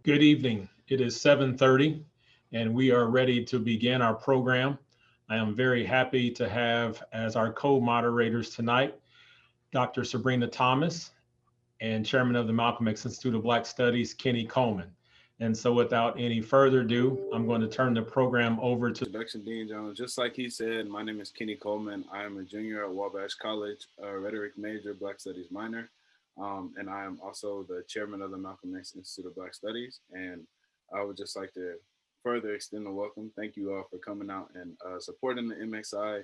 Good evening. It is 7:30 and we are ready to begin our program. I am very happy to have as our co-moderators tonight, Dr. Sabrina Thomas and Chairman of the Malcolm X Institute of Black Studies, Kenny Coleman. And so without any further ado, I'm going to turn the program over to Introduction, Dean Jones. Just like he said, my name is Kenny Coleman. I am a junior at Wabash College, a rhetoric major, Black Studies minor. And I am also the chairman of the Malcolm X Institute of Black Studies. And I would just like to further extend a welcome. Thank you all for coming out and supporting the MXI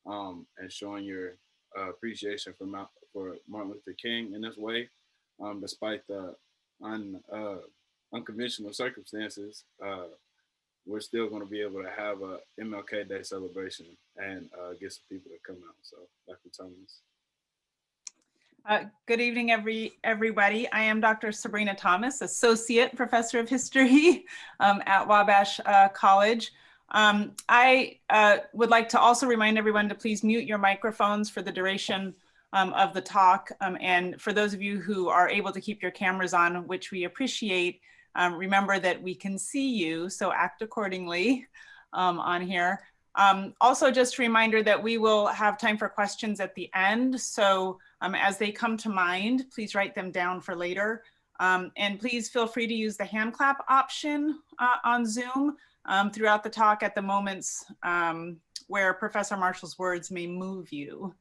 and showing your appreciation for Martin Luther King in this way, despite the unconventional circumstances. We're still going to be able to have a MLK Day celebration and get some people to come out. So, Dr. Thomas. Good evening, everybody. I am Dr. Sabrina Thomas, Associate Professor of History at Wabash College. I would like to also remind everyone to please mute your microphones for the duration of the talk. And for those of you who are able to keep your cameras on, which we appreciate, remember that we can see you, so act accordingly on here. Also, just a reminder that we will have time for questions at the end. So as they come to mind, please write them down for later. And please feel free to use the hand clap option on Zoom throughout the talk at the moments where Professor Marshall's words may move you.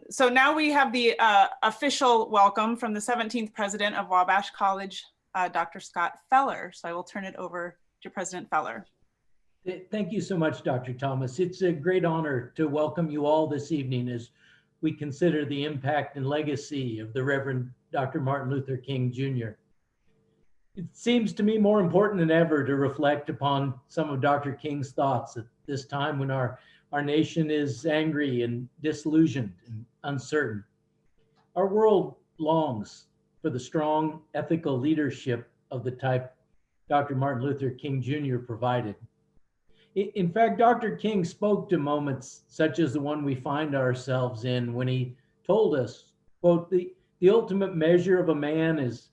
So now we have the official welcome from the 17th president of Wabash College, Dr. Scott Feller. So I will turn it over to President Feller. Thank you so much, Dr. Thomas. It's a great honor to welcome you all this evening as we consider the impact and legacy of the Reverend Dr. Martin Luther King Jr. It seems to me more important than ever to reflect upon some of Dr. King's thoughts at this time when our nation is angry and disillusioned and uncertain. Our world longs for the strong ethical leadership of the type Dr. Martin Luther King Jr. provided. In fact, Dr. King spoke to moments such as the one we find ourselves in when he told us, quote, the ultimate measure of a man is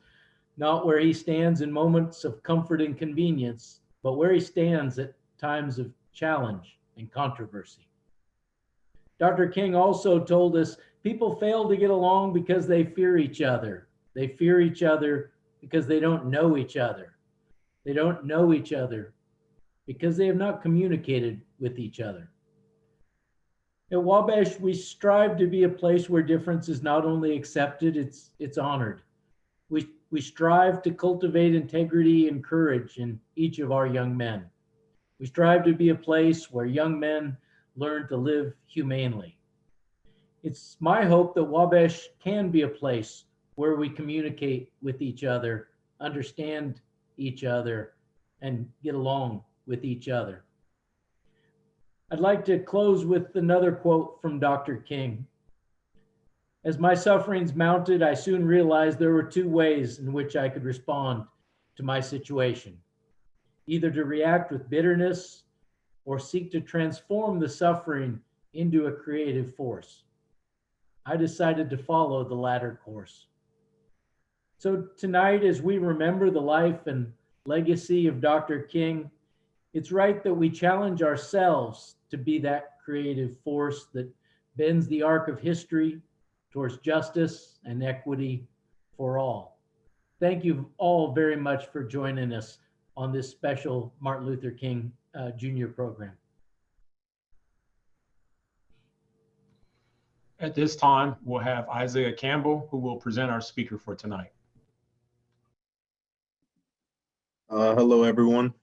not where he stands in moments of comfort and convenience, but where he stands at times of challenge and controversy. Dr. King also told us people fail to get along because they fear each other. They fear each other because they don't know each other. They don't know each other because they have not communicated with each other. At Wabash, we strive to be a place where difference is not only accepted, it's honored. We strive to cultivate integrity and courage in each of our young men. We strive to be a place where young men learn to live humanely. It's my hope that Wabash can be a place where we communicate with each other, understand each other, and get along with each other. I'd like to close with another quote from Dr. King. As my sufferings mounted, I soon realized there were two ways in which I could respond to my situation, either to react with bitterness or seek to transform the suffering into a creative force. I decided to follow the latter course. So tonight, as we remember the life and legacy of Dr. King, it's right that we challenge ourselves to be that creative force that bends the arc of history towards justice and equity for all. Thank you all very much for joining us on this special Martin Luther King Jr. program. At this time, we'll have Isaiah Campbell, who will present our speaker for tonight. Hello, everyone.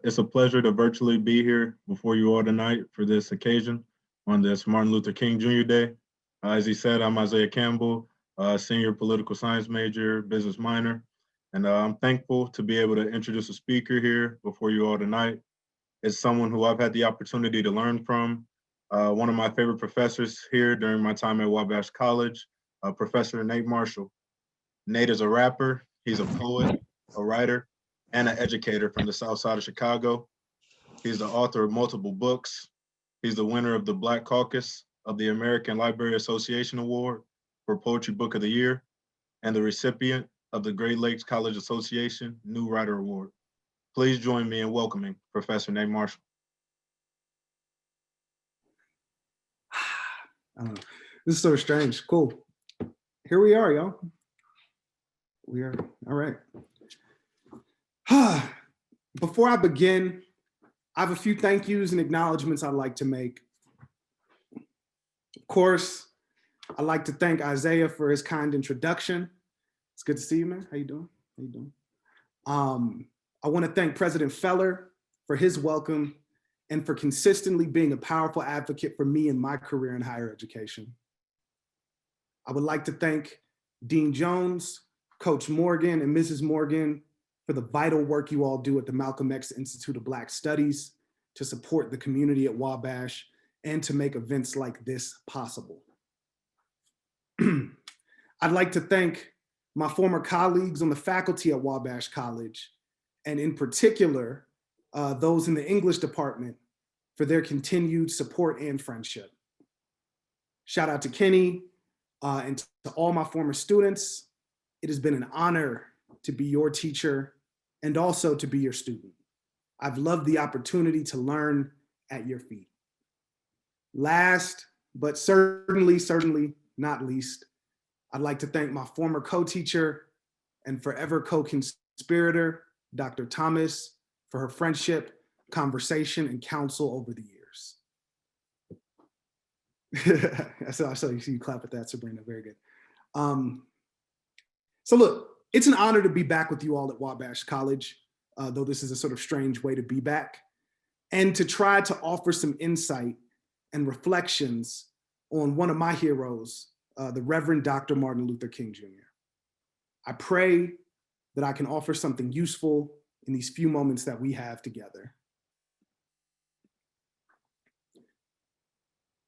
It's a pleasure to virtually be here before you all tonight for this occasion on this Martin Luther King Jr. Day. As he said, I'm Isaiah Campbell, senior political science major, business minor, and I'm thankful to be able to introduce a speaker here before you all tonight. It's someone who I've had the opportunity to learn from, one of my favorite professors here during my time at Wabash College, Professor Nate Marshall. Nate is a rapper, he's a poet, a writer, and an educator from the South Side of Chicago. He's the author of multiple books. He's the winner of the Black Caucus of the American Library Association Award for Poetry Book of the Year, and the recipient of the Great Lakes College Association New Writer Award. Please join me in welcoming Professor Nate Marshall. I don't know. This is so strange. Cool. Here we are, y'all. We are, all right. Before I begin, I have a few thank yous and acknowledgements I'd like to make. Of course, I'd like to thank Isaiah for his kind introduction. It's good to see you, man. How you doing? How you doing? I want to thank President Feller for his welcome and for consistently being a powerful advocate for me in my career in higher education. I would like to thank Dean Jones, Coach Morgan, and Mrs. Morgan for the vital work you all do at the Malcolm X Institute of Black Studies to support the community at Wabash and to make events like this possible. I'd like to thank my former colleagues on the faculty at Wabash College, and in particular, those in the English department for their continued support and friendship. Shout out to Kenny and to all my former students. It has been an honor to be your teacher and also to be your student. I've loved the opportunity to learn at your feet. Last, but certainly not least, I'd like to thank my former co-teacher and forever co-conspirator, Dr. Thomas, for her friendship, conversation, and counsel over the years. I saw you clap at that, Sabrina, very good. So look, it's an honor to be back with you all at Wabash College, though this is a sort of strange way to be back, and to try to offer some insight and reflections on one of my heroes, the Reverend Dr. Martin Luther King Jr. I pray that I can offer something useful in these few moments that we have together.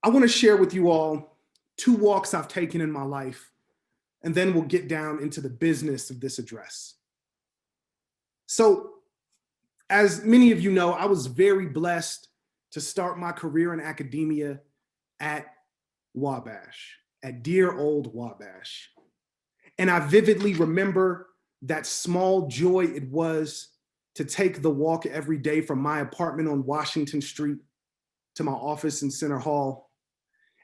I want to share with you all 2 walks I've taken in my life, and then we'll get down into the business of this address. So, as many of you know, I was very blessed to start my career in academia at Wabash, at dear old Wabash. And I vividly remember that small joy it was to take the walk every day from my apartment on Washington Street to my office in Center Hall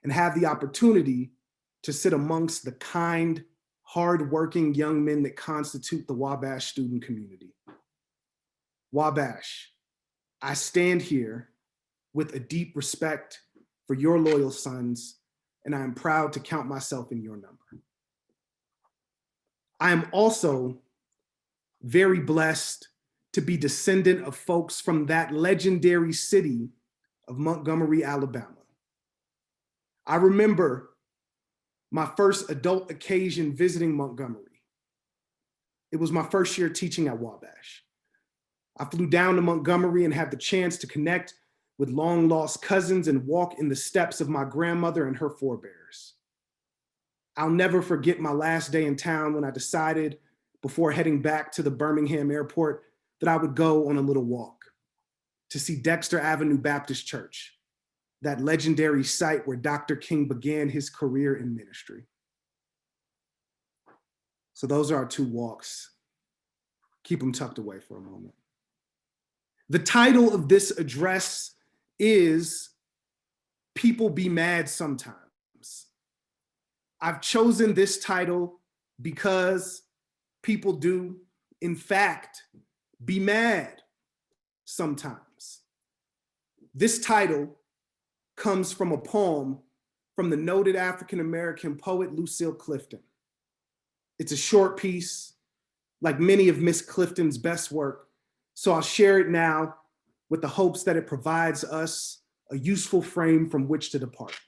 and have the opportunity to sit amongst the kind, hardworking young men that constitute the Wabash student community. Wabash, I stand here with a deep respect for your loyal sons, and I am proud to count myself in your number. I am also very blessed to be descendant of folks from that legendary city of Montgomery, Alabama. I remember my first adult occasion visiting Montgomery. It was my first year teaching at Wabash. I flew down to Montgomery and had the chance to connect with long lost cousins and walk in the steps of my grandmother and her forebears. I'll never forget my last day in town when I decided, before heading back to the Birmingham airport, that I would go on a little walk to see Dexter Avenue Baptist Church, that legendary site where Dr. King began his career in ministry. So those are our 2 walks. Keep them tucked away for a moment. The title of this address is People Be Mad Sometimes. I've chosen this title because people do, in fact, be mad sometimes. This title comes from a poem from the noted African-American poet Lucille Clifton. It's a short piece, like many of Miss Clifton's best work, so I'll share it now with the hopes that it provides us a useful frame from which to depart.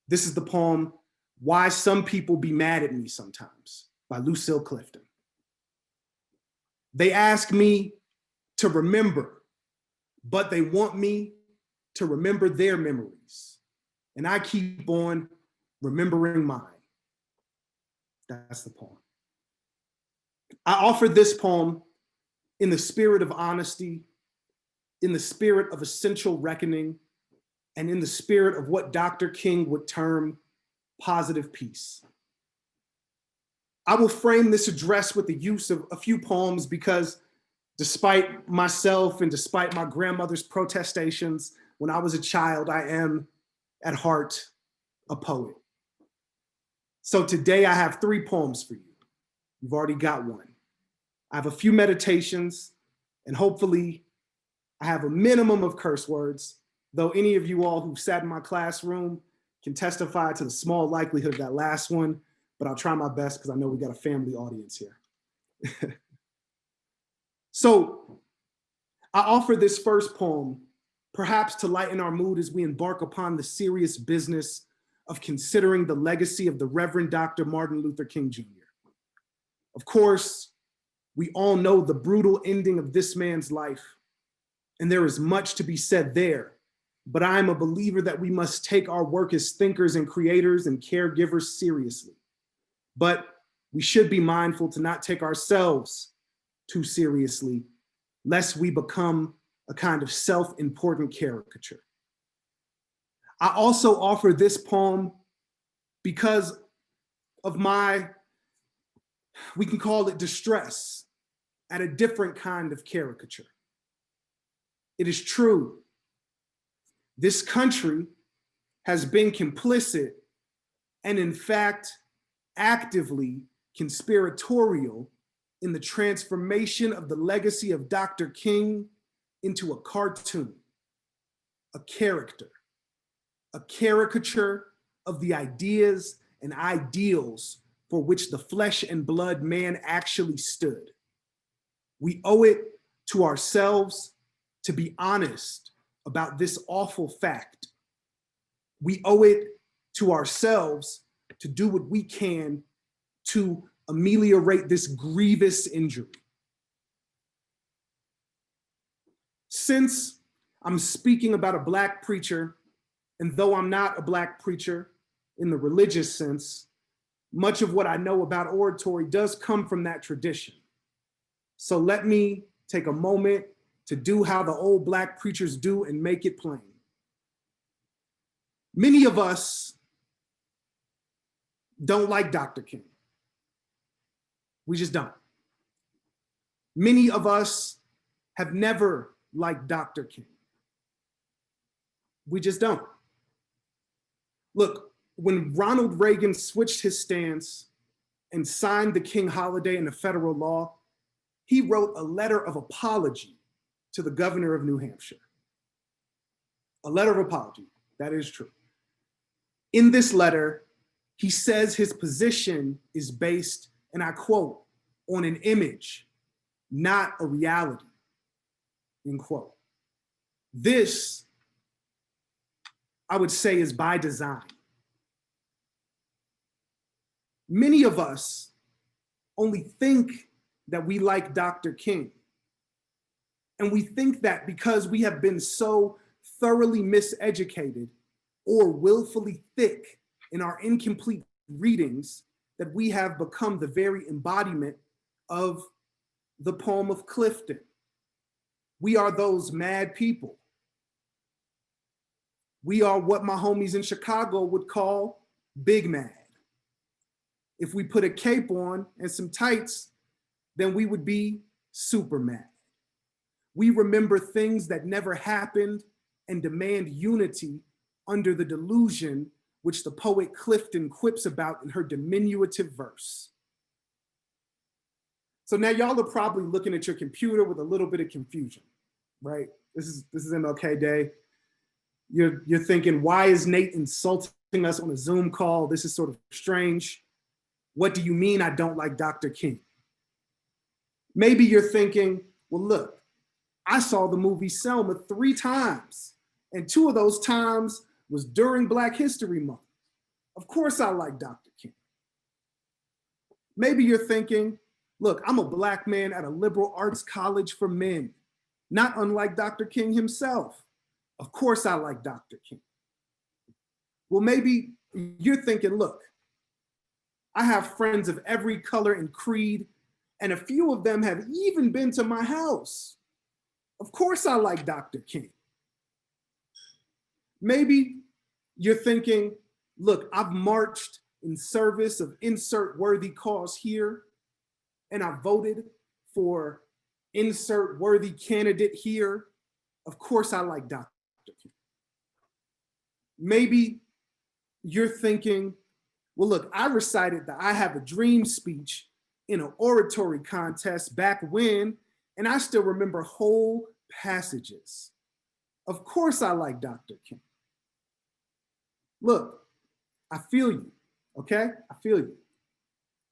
This is the poem, Why Some People Be Mad at Me Sometimes, by Lucille Clifton. They ask me to remember, but they want me to remember their memories. And I keep on remembering mine. That's the poem. I offer this poem in the spirit of honesty, in the spirit of essential reckoning, and in the spirit of what Dr. King would term positive peace. I will frame this address with the use of a few poems because despite myself and despite my grandmother's protestations, when I was a child, I am at heart a poet. So today I have 3 poems for you. You've already got one. I have a few meditations, and hopefully I have a minimum of curse words, though any of you all who sat in my classroom can testify to the small likelihood of that last one, but I'll try my best because I know we got a family audience here. So I offer this first poem, perhaps to lighten our mood as we embark upon the serious business of considering the legacy of the Reverend Dr. Martin Luther King Jr. Of course, we all know the brutal ending of this man's life, and there is much to be said there, but I am a believer that we must take our work as thinkers and creators and caregivers seriously. But we should be mindful to not take ourselves too seriously, lest we become a kind of self-important caricature. I also offer this poem because of my, we can call it distress at a different kind of caricature. It is true, this country has been complicit and in fact, actively conspiratorial in the transformation of the legacy of Dr. King into a cartoon, a character, a caricature of the ideas and ideals for which the flesh and blood man actually stood. We owe it to ourselves to be honest about this awful fact. We owe it to ourselves to do what we can to ameliorate this grievous injury. Since I'm speaking about a Black preacher, and though I'm not a Black preacher in the religious sense, much of what I know about oratory does come from that tradition. So let me take a moment to do how the old Black preachers do and make it plain. Many of us don't like Dr. King. We just don't. Many of us have never liked Dr. King. We just don't. Look, when Ronald Reagan switched his stance and signed the King holiday into federal law, he wrote a letter of apology to the governor of New Hampshire. A letter of apology, that is true. In this letter, he says his position is based, and I quote, on an image, not a reality, end quote. This, I would say, is by design. Many of us only think that we like Dr. King. And we think that because we have been so thoroughly miseducated or willfully thick in our incomplete readings that we have become the very embodiment of the poem of Clifton. We are those mad people. We are what my homies in Chicago would call big mad. If we put a cape on and some tights, then we would be super mad. We remember things that never happened and demand unity under the delusion which the poet Clifton quips about in her diminutive verse. So now y'all are probably looking at your computer with a little bit of confusion, right? This is MLK Day. You're thinking, why is Nate insulting us on a Zoom call? This is sort of strange. What do you mean I don't like Dr. King? Maybe you're thinking, well, look, I saw the movie Selma 3 times, and 2 of those times was during Black History Month. Of course I like Dr. King. Maybe you're thinking, look, I'm a Black man at a liberal arts college for men, not unlike Dr. King himself. Of course I like Dr. King. Well, maybe you're thinking, look, I have friends of every color and creed, and a few of them have even been to my house. Of course I like Dr. King. Maybe you're thinking, look, I've marched in service of insert worthy cause here, and I voted for insert worthy candidate here, of course I like Dr. King. Maybe you're thinking, well, look, I recited the I Have a Dream speech in an oratory contest back when, and I still remember whole passages. Of course I like Dr. King. Look, I feel you, okay? I feel you.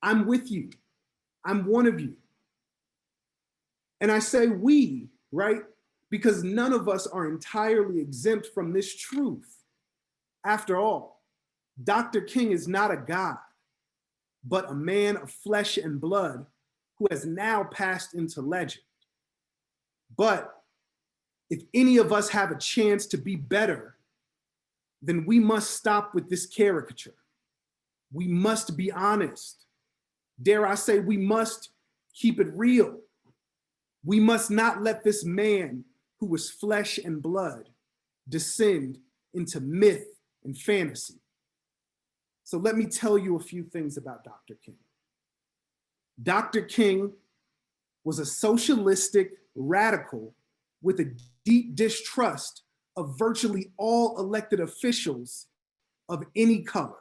I'm with you. I'm one of you. And I say we, right? Because none of us are entirely exempt from this truth. After all, Dr. King is not a god, but a man of flesh and blood who has now passed into legend. But if any of us have a chance to be better, then we must stop with this caricature. We must be honest. Dare I say, we must keep it real. We must not let this man who was flesh and blood descend into myth and fantasy. So let me tell you a few things about Dr. King. Dr. King was a socialistic radical with a deep distrust of virtually all elected officials of any color.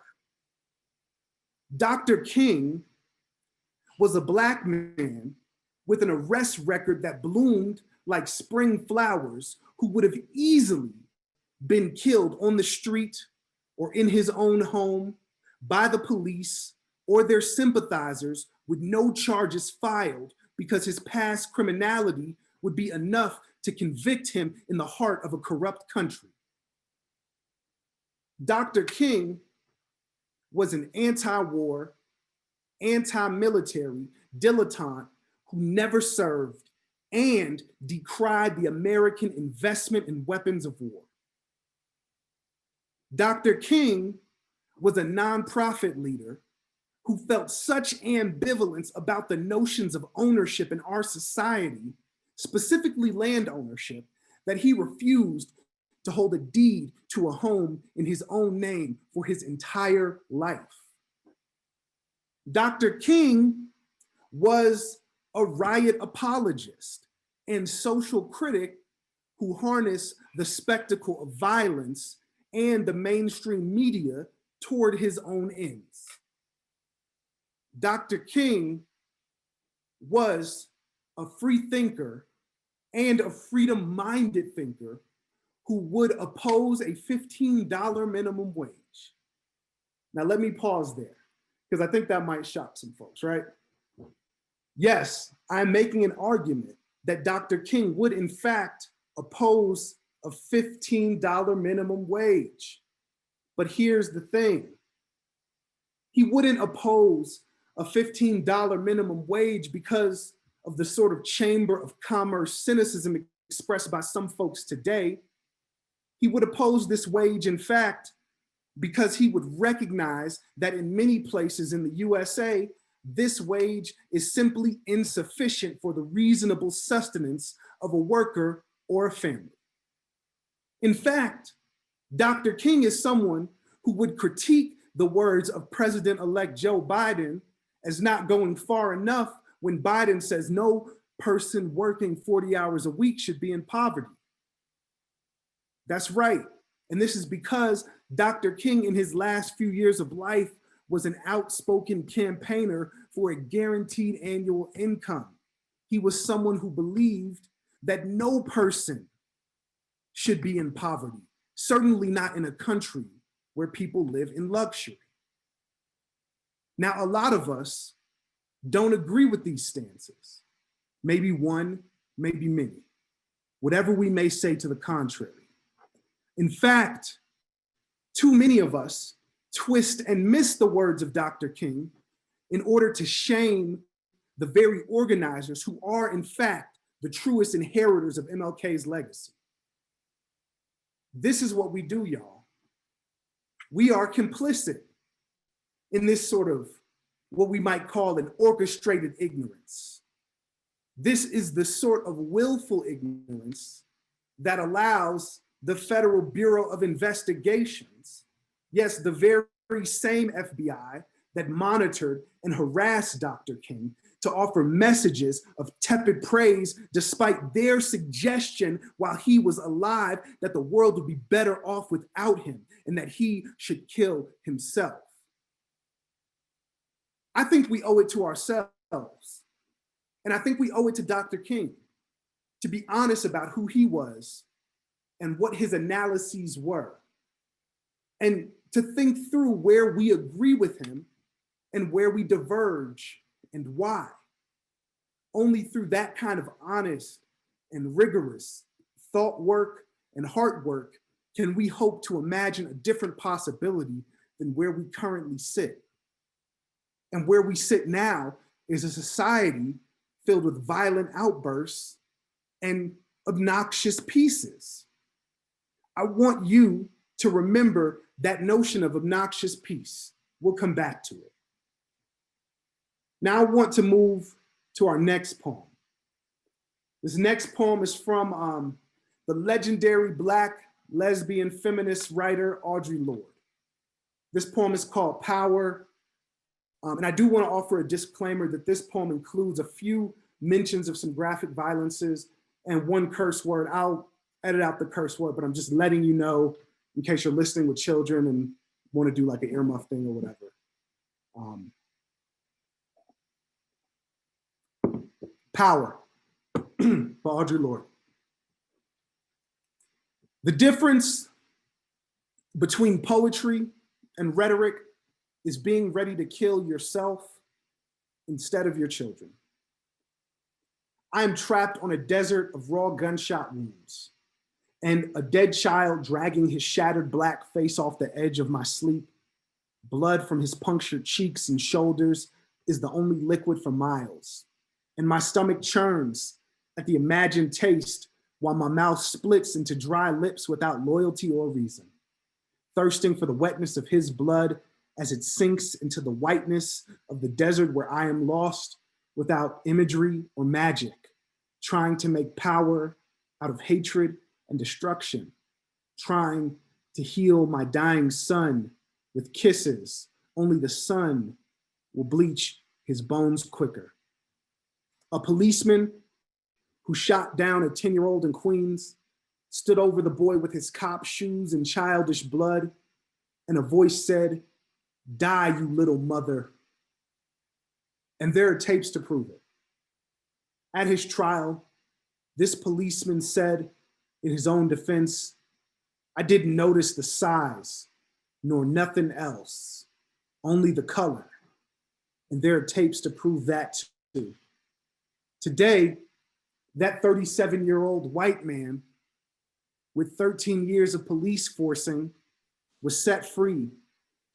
Dr. King was a Black man with an arrest record that bloomed like spring flowers, who would have easily been killed on the street or in his own home by the police or their sympathizers with no charges filed, because his past criminality would be enough to convict him in the heart of a corrupt country. Dr. King was an anti-war, anti-military dilettante who never served and decried the American investment in weapons of war. Dr. King was a nonprofit leader who felt such ambivalence about the notions of ownership in our society, specifically land ownership, that he refused to hold a deed to a home in his own name for his entire life. Dr. King was a riot apologist and social critic who harnessed the spectacle of violence and the mainstream media toward his own ends. Dr. King was a free thinker and a freedom-minded thinker who would oppose a $15 minimum wage. Now let me pause there, because I think that might shock some folks, right? Yes, I'm making an argument that Dr. King would in fact oppose a $15 minimum wage. But here's the thing. He wouldn't oppose a $15 minimum wage because of the sort of Chamber of Commerce cynicism expressed by some folks today. He would oppose this wage, in fact, because he would recognize that in many places in the USA, this wage is simply insufficient for the reasonable sustenance of a worker or a family. In fact, Dr. King is someone who would critique the words of President-elect Joe Biden as not going far enough when Biden says no person working 40 hours a week should be in poverty. That's right. And this is because Dr. King, in his last few years of life, was an outspoken campaigner for a guaranteed annual income. He was someone who believed that no person should be in poverty, certainly not in a country where people live in luxury. Now, a lot of us don't agree with these stances. Maybe one, maybe many, whatever we may say to the contrary. In fact, too many of us twist and miss the words of Dr. King in order to shame the very organizers who are, in fact, the truest inheritors of MLK's legacy. This is what we do, y'all. We are complicit in this sort of what we might call an orchestrated ignorance. This is the sort of willful ignorance that allows the Federal Bureau of Investigations, yes, the very same FBI that monitored and harassed Dr. King to offer messages of tepid praise despite their suggestion while he was alive that the world would be better off without him and that he should kill himself. I think we owe it to ourselves, and I think we owe it to Dr. King to be honest about who he was and what his analyses were, and to think through where we agree with him and where we diverge and why. Only through that kind of honest and rigorous thought work and hard work can we hope to imagine a different possibility than where we currently sit. And where we sit now is a society filled with violent outbursts and obnoxious pieces. I want you to remember that notion of obnoxious piece. We'll come back to it. Now I want to move to our next poem. This next poem is from the legendary Black lesbian feminist writer, Audre Lorde. This poem is called Power. And I do want to offer a disclaimer that this poem includes a few mentions of some graphic violences and one curse word. I'll edit out the curse word, but I'm just letting you know in case you're listening with children and want to do like an earmuff thing or whatever. Power by Audre Lorde. The difference between poetry and rhetoric is being ready to kill yourself instead of your children. I am trapped on a desert of raw gunshot wounds and a dead child dragging his shattered black face off the edge of my sleep. Blood from his punctured cheeks and shoulders is the only liquid for miles. And my stomach churns at the imagined taste while my mouth splits into dry lips without loyalty or reason. Thirsting for the wetness of his blood as it sinks into the whiteness of the desert where I am lost without imagery or magic, trying to make power out of hatred and destruction, trying to heal my dying son with kisses. Only the sun will bleach his bones quicker. A policeman who shot down a 10-year-old in Queens stood over the boy with his cop shoes and childish blood, and a voice said, "Die, you little mother." And there are tapes to prove it. At his trial, this policeman said in his own defense, "I didn't notice the size, nor nothing else, only the color." And there are tapes to prove that too. Today, that 37-year-old white man with 13 years of police forcing was set free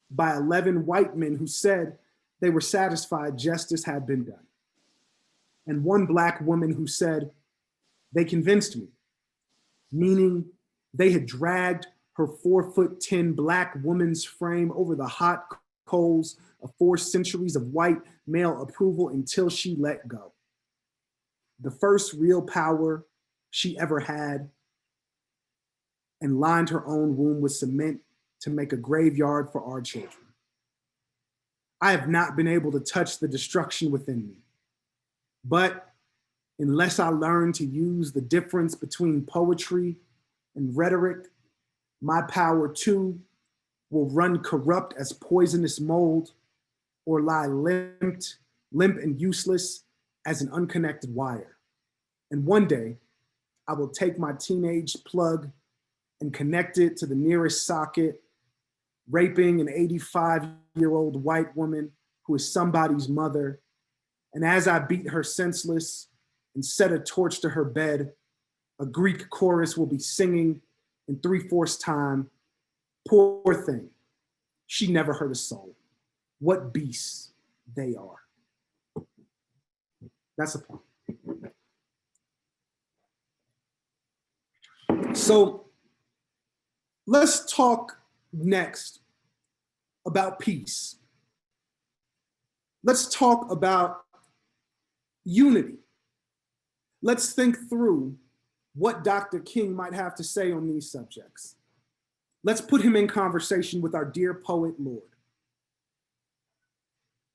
by 11 white men who said they were satisfied justice had been done. And one Black woman who said, "They convinced me," meaning they had dragged her 4'10" Black woman's frame over the hot coals of 4 centuries of white male approval until she let go. The first real power she ever had, and lined her own womb with cement to make a graveyard for our children. I have not been able to touch the destruction within me, but unless I learn to use the difference between poetry and rhetoric, my power too will run corrupt as poisonous mold or lie limp and useless as an unconnected wire. And one day, I will take my teenage plug and connect it to the nearest socket, raping an 85-year-old white woman who is somebody's mother. And as I beat her senseless and set a torch to her bed, a Greek chorus will be singing in 3/4 time, "Poor thing, she never hurt a soul. What beasts they are." That's the point. So let's talk next about peace. Let's talk about unity. Let's think through what Dr. King might have to say on these subjects. Let's put him in conversation with our dear poet Lorde.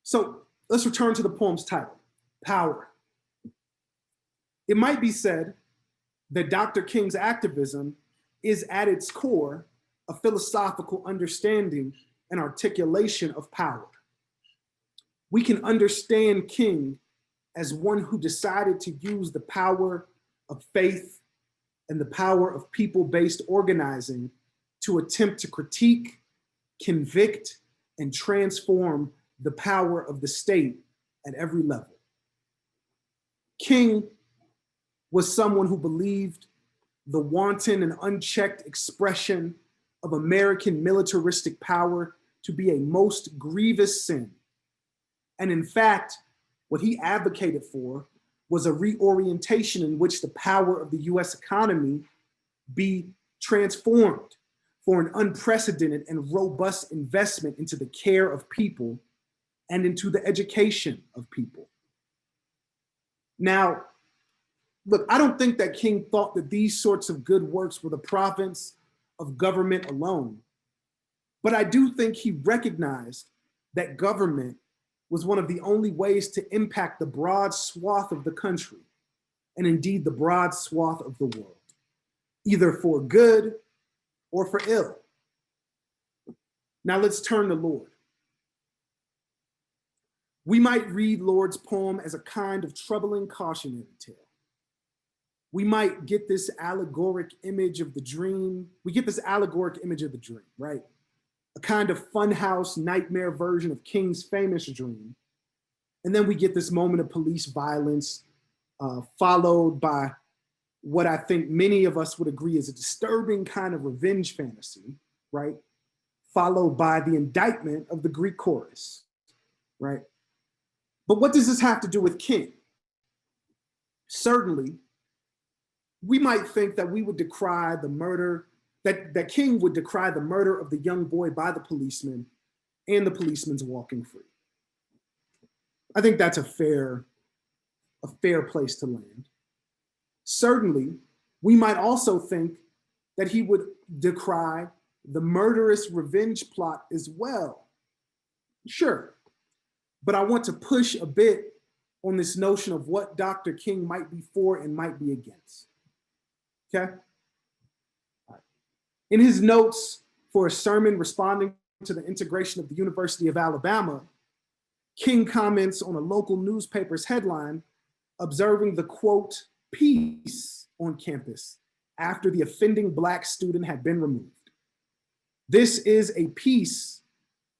So let's return to the poem's title, Power. It might be said that Dr. King's activism is at its core a philosophical understanding and articulation of power. We can understand King as one who decided to use the power of faith and the power of people-based organizing to attempt to critique, convict, and transform the power of the state at every level. King was someone who believed the wanton and unchecked expression of American militaristic power to be a most grievous sin. And in fact, what he advocated for was a reorientation in which the power of the US economy be transformed for an unprecedented and robust investment into the care of people and into the education of people. Now, look, I don't think that King thought that these sorts of good works were the province of government alone, but I do think he recognized that government was one of the only ways to impact the broad swath of the country, and indeed the broad swath of the world, either for good or for ill. Now let's turn to Lord. We might read Lord's poem as a kind of troubling cautionary tale. We might get this allegoric image of the dream. Right? A kind of funhouse nightmare version of King's famous dream. And then we get this moment of police violence, followed by what I think many of us would agree is a disturbing kind of revenge fantasy, right? Followed by the indictment of the Greek chorus, right? But what does this have to do with King? Certainly, we might think that we would decry the murder, that King would decry the murder of the young boy by the policeman and the policeman's walking free. I think that's a fair place to land. Certainly, we might also think that he would decry the murderous revenge plot as well. Sure, but I want to push a bit on this notion of what Dr. King might be for and might be against. Okay? Right. In his notes for a sermon responding to the integration of the University of Alabama, King comments on a local newspaper's headline observing the quote, peace on campus after the offending Black student had been removed. This is a peace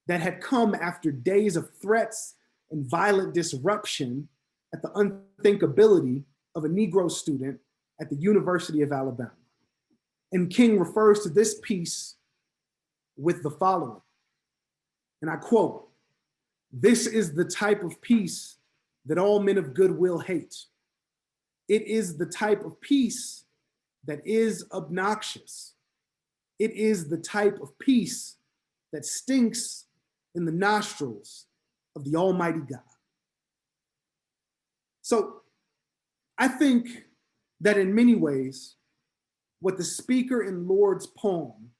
that had come after days of threats and violent disruption at the unthinkability of a Negro student at the University of Alabama. And King refers to this peace with the following, and I quote, "This is the type of peace that all men of goodwill hate. It is the type of peace that is obnoxious. It is the type of peace that stinks in the nostrils of the Almighty God." So I think that in many ways, what the speaker in Lord's poem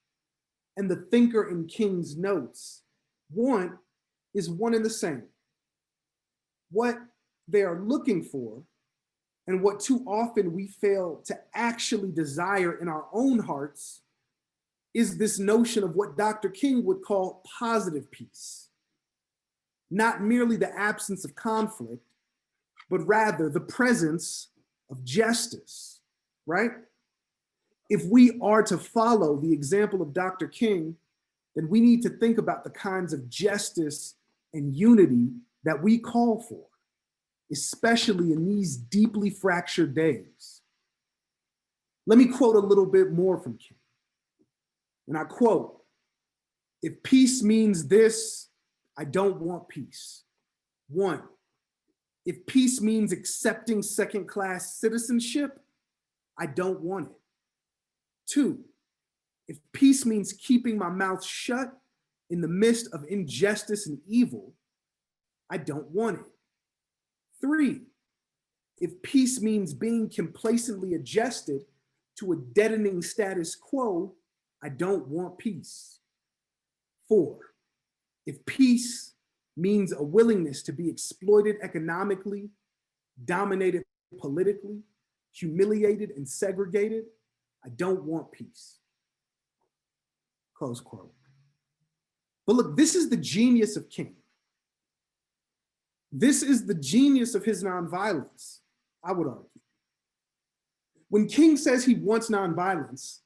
and the thinker in King's notes want is one and the same. What they are looking for, and what too often we fail to actually desire in our own hearts, is this notion of what Dr. King would call positive peace. Not merely the absence of conflict, but rather the presence of justice, right? If we are to follow the example of Dr. King, then we need to think about the kinds of justice and unity that we call for, especially in these deeply fractured days. Let me quote a little bit more from King. And I quote, "If peace means this, I don't want peace. 1, if peace means accepting second-class citizenship, I don't want it. 2, if peace means keeping my mouth shut in the midst of injustice and evil, I don't want it. 3, if peace means being complacently adjusted to a deadening status quo, I don't want peace. 4, if peace means a willingness to be exploited economically, dominated politically, humiliated and segregated, I don't want peace. Close quote. But look, this is the genius of King. This is the genius of his nonviolence, I would argue. When King says he wants nonviolence,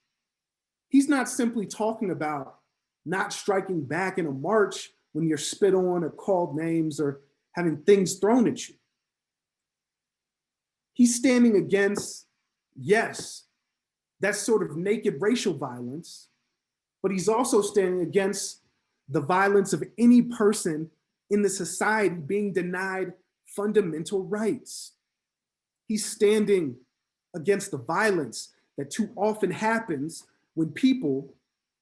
he's not simply talking about not striking back in a march when you're spit on or called names or having things thrown at you. He's standing against, yes, that sort of naked racial violence, but he's also standing against the violence of any person in the society being denied fundamental rights. He's standing against the violence that too often happens when people,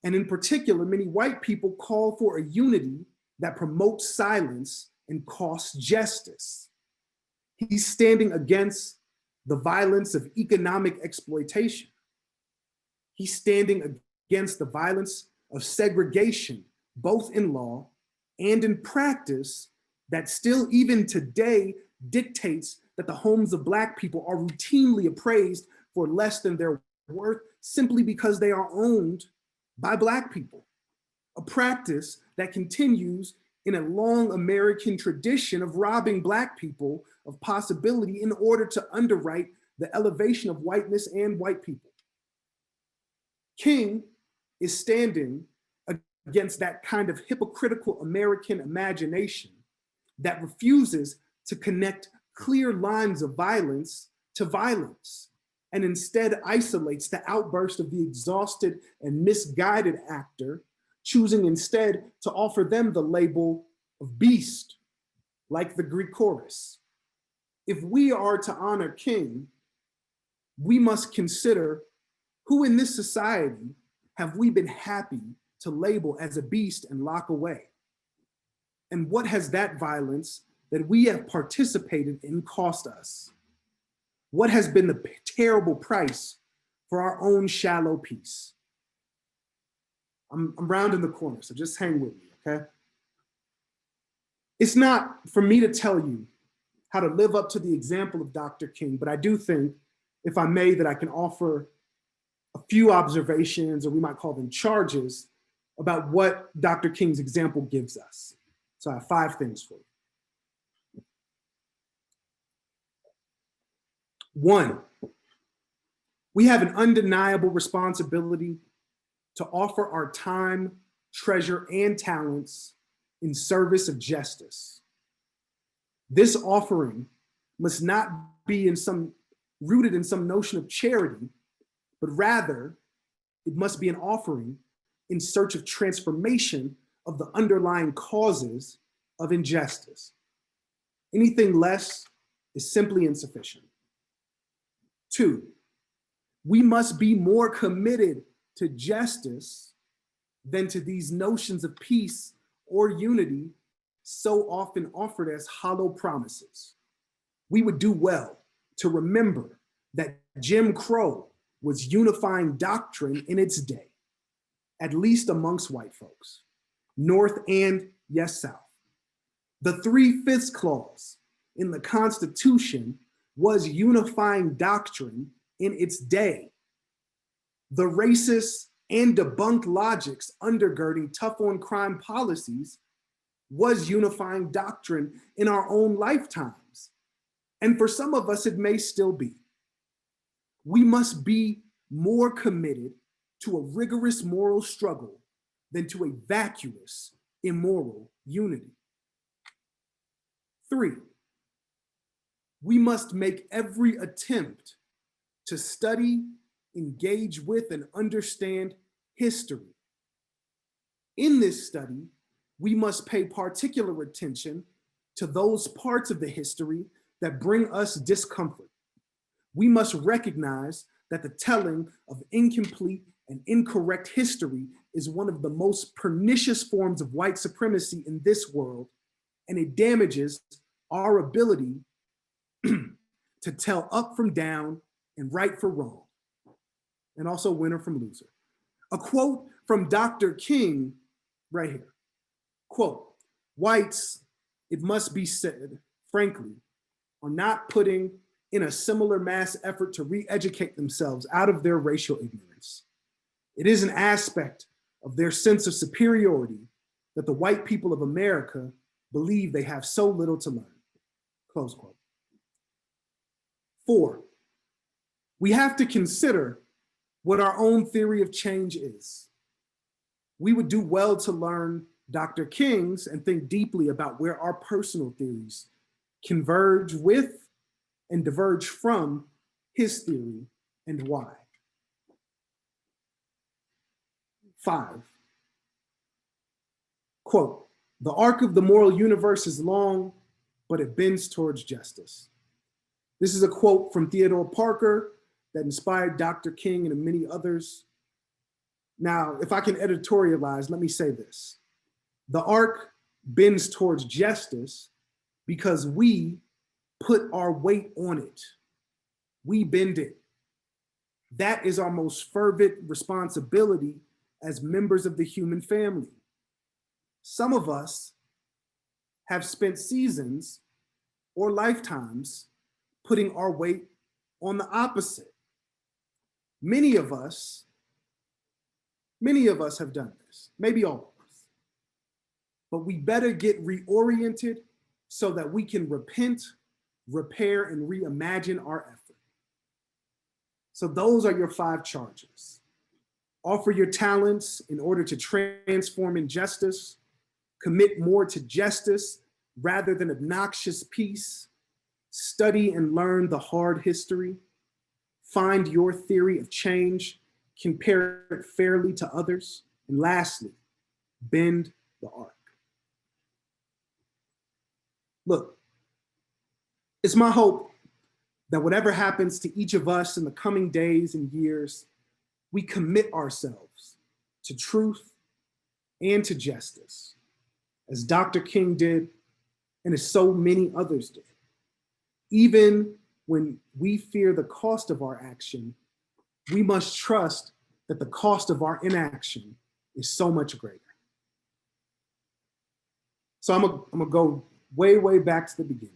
and in particular, many white people, call for a unity that promotes silence and costs justice. He's standing against the violence of economic exploitation. He's standing against the violence of segregation, both in law and in practice, that still even today dictates that the homes of Black people are routinely appraised for less than their worth simply because they are owned by Black people. A practice that continues in a long American tradition of robbing Black people of possibility in order to underwrite the elevation of whiteness and white people. King is standing against that kind of hypocritical American imagination that refuses to connect clear lines of violence to violence, and instead isolates the outburst of the exhausted and misguided actor, choosing instead to offer them the label of beast, like the Greek chorus. If we are to honor King, we must consider who in this society have we been happy to label as a beast and lock away? And what has that violence that we have participated in cost us? What has been the terrible price for our own shallow peace? I'm rounding the corner, so just hang with me, okay? It's not for me to tell you how to live up to the example of Dr. King, but I do think, if I may, that I can offer a few observations, or we might call them charges, about what Dr. King's example gives us. So I have 5 things for you. 1, we have an undeniable responsibility to offer our time, treasure, and talents in service of justice. This offering must not be rooted in some notion of charity, but rather it must be an offering in search of transformation of the underlying causes of injustice. Anything less is simply insufficient. 2, we must be more committed to justice than to these notions of peace or unity so often offered as hollow promises. We would do well to remember that Jim Crow was unifying doctrine in its day, at least amongst white folks, North and, yes, South. The 3/5 clause in the Constitution was unifying doctrine in its day. The racist and debunked logics undergirding tough on crime policies was unifying doctrine in our own lifetimes. And for some of us, it may still be. We must be more committed to a rigorous moral struggle than to a vacuous, immoral unity. 3, we must make every attempt to study, engage with, and understand history. In this study, we must pay particular attention to those parts of the history that bring us discomfort. We must recognize that the telling of incomplete and incorrect history is one of the most pernicious forms of white supremacy in this world, and it damages our ability to tell up from down and right for wrong, and also winner from loser. A quote from Dr. King right here. Quote, whites it must be said, frankly, are not putting in a similar mass effort to re-educate themselves out of their racial ignorance. It is an aspect of their sense of superiority that the white people of America believe they have so little to learn. Close quote. 4, we have to consider what our own theory of change is. We would do well to learn Dr. King's and think deeply about where our personal theories converge with and diverge from his theory and why. 5, quote, the arc of the moral universe is long, but it bends towards justice. This is a quote from Theodore Parker that inspired Dr. King and many others. Now, if I can editorialize, let me say this. The arc bends towards justice because we put our weight on it. We bend it. That is our most fervent responsibility as members of the human family. Some of us have spent seasons or lifetimes putting our weight on the opposite. Many of us have done this, maybe all of us. But we better get reoriented so that we can repent, repair, and reimagine our effort. So those are your 5 charges. Offer your talents in order to transform injustice, commit more to justice rather than obnoxious peace, study and learn the hard history, find your theory of change, compare it fairly to others, and lastly, bend the arc. Look, it's my hope that whatever happens to each of us in the coming days and years, we commit ourselves to truth and to justice, as Dr. King did and as so many others did. Even when we fear the cost of our action, we must trust that the cost of our inaction is so much greater. So I'm gonna go way back to the beginning.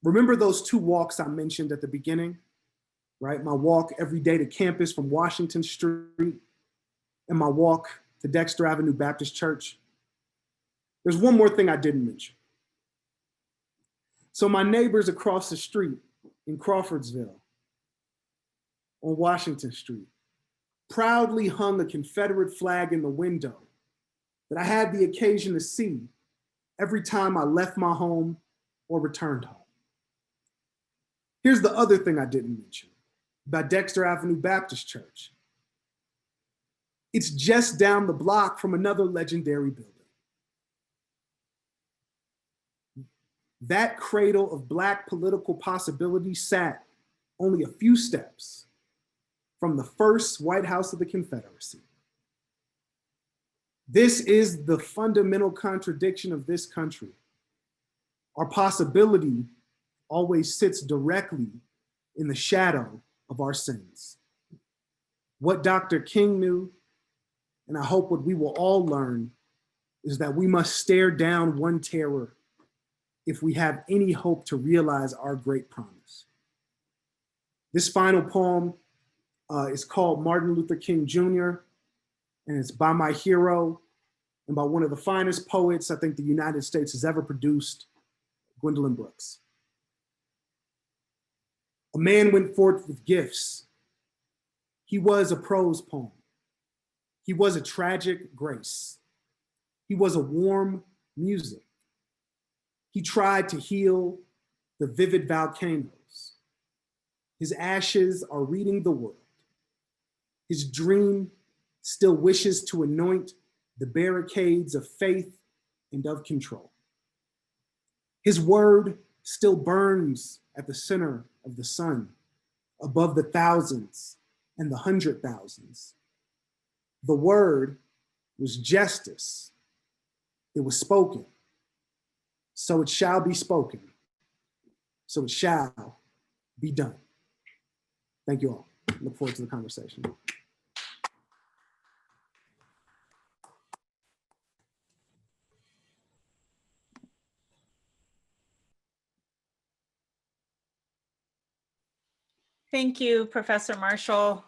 Remember those 2 walks I mentioned at the beginning, right? My walk every day to campus from Washington Street and my walk to Dexter Avenue Baptist Church. There's one more thing I didn't mention. So my neighbors across the street in Crawfordsville on Washington Street proudly hung a Confederate flag in the window that I had the occasion to see every time I left my home or returned home. Here's the other thing I didn't mention about Dexter Avenue Baptist Church. It's just down the block from another legendary building. That cradle of Black political possibility sat only a few steps from the first White House of the Confederacy. This is the fundamental contradiction of this country. Our possibility always sits directly in the shadow of our sins. What Dr. King knew, and I hope what we will all learn, is that we must stare down one terror if we have any hope to realize our great promise. This final poem is called Martin Luther King Jr., and it's by my hero and by one of the finest poets I think the United States has ever produced, Gwendolyn Brooks. A man went forth with gifts. He was a prose poem. He was a tragic grace. He was a warm music. He tried to heal the vivid volcanoes. His ashes are reading the world. His dream still wishes to anoint the barricades of faith and of control. His word still burns at the center of the sun, above the thousands and the 100,000s. The word was justice. It was spoken. So it shall be spoken. So it shall be done. Thank you all. Look forward to the conversation. Thank you, Professor Marshall.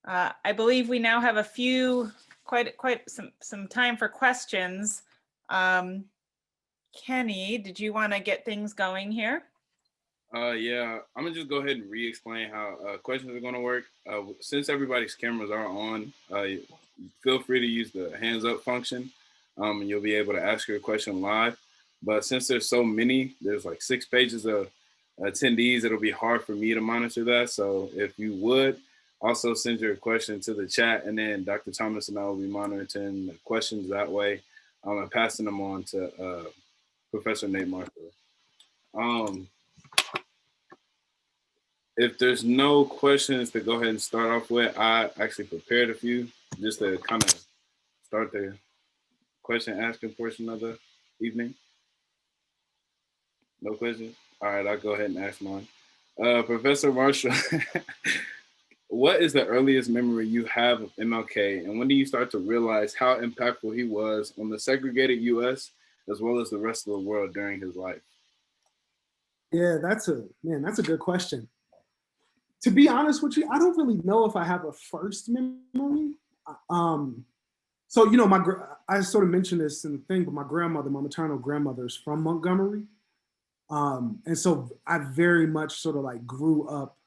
I believe we now have a few, quite some time for questions. Kenny, did you want to get things going here? Yeah, I'm gonna just go ahead and re-explain how questions are gonna work. Since everybody's cameras are on, feel free to use the hands up function, and you'll be able to ask your question live. But since there's so many, there's like 6 pages of attendees, it'll be hard for me to monitor that. So if you would also send your question to the chat, and then Dr. Thomas and I will be monitoring the questions that way, and passing them on to Professor Nate Marshall. If there's no questions to go ahead and start off with, I actually prepared a few just to kind of start the question asking portion of the evening. No questions? All right, I'll go ahead and ask mine. Professor Marshall, what is the earliest memory you have of MLK, and when do you start to realize how impactful he was on the segregated US as well as the rest of the world during his life? Yeah, that's a good question. To be honest with you, I don't really know if I have a first memory. So, you know, I sort of mentioned this in the thing, but my maternal grandmother is from Montgomery. And so I very much sort of like grew up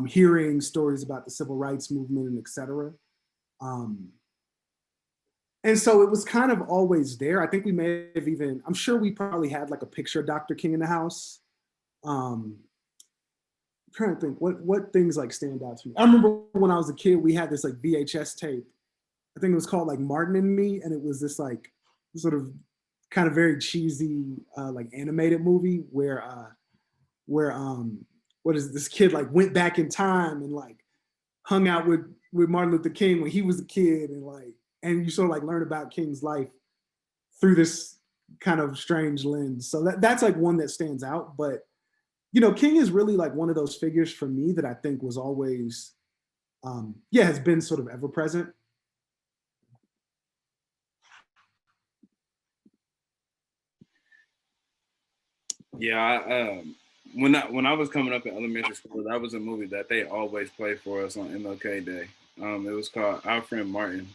hearing stories about the civil rights movement and et cetera. And so it was kind of always there. I think we may have even, I'm sure we probably had like a picture of Dr. King in the house. I'm trying to think what things like stand out to me. I remember when I was a kid, we had this like VHS tape. I think it was called like Martin and Me, and it was this like sort of kind of very cheesy like animated movie where what is it, this kid like went back in time and like hung out with Martin Luther King when he was a kid, and you sort of like learn about King's life through this kind of strange lens. So that's like one that stands out. But you know, King is really like one of those figures for me that I think was always, has been sort of ever present. Yeah, when I was coming up in elementary school, that was a movie that they always play for us on MLK Day. It was called Our Friend Martin.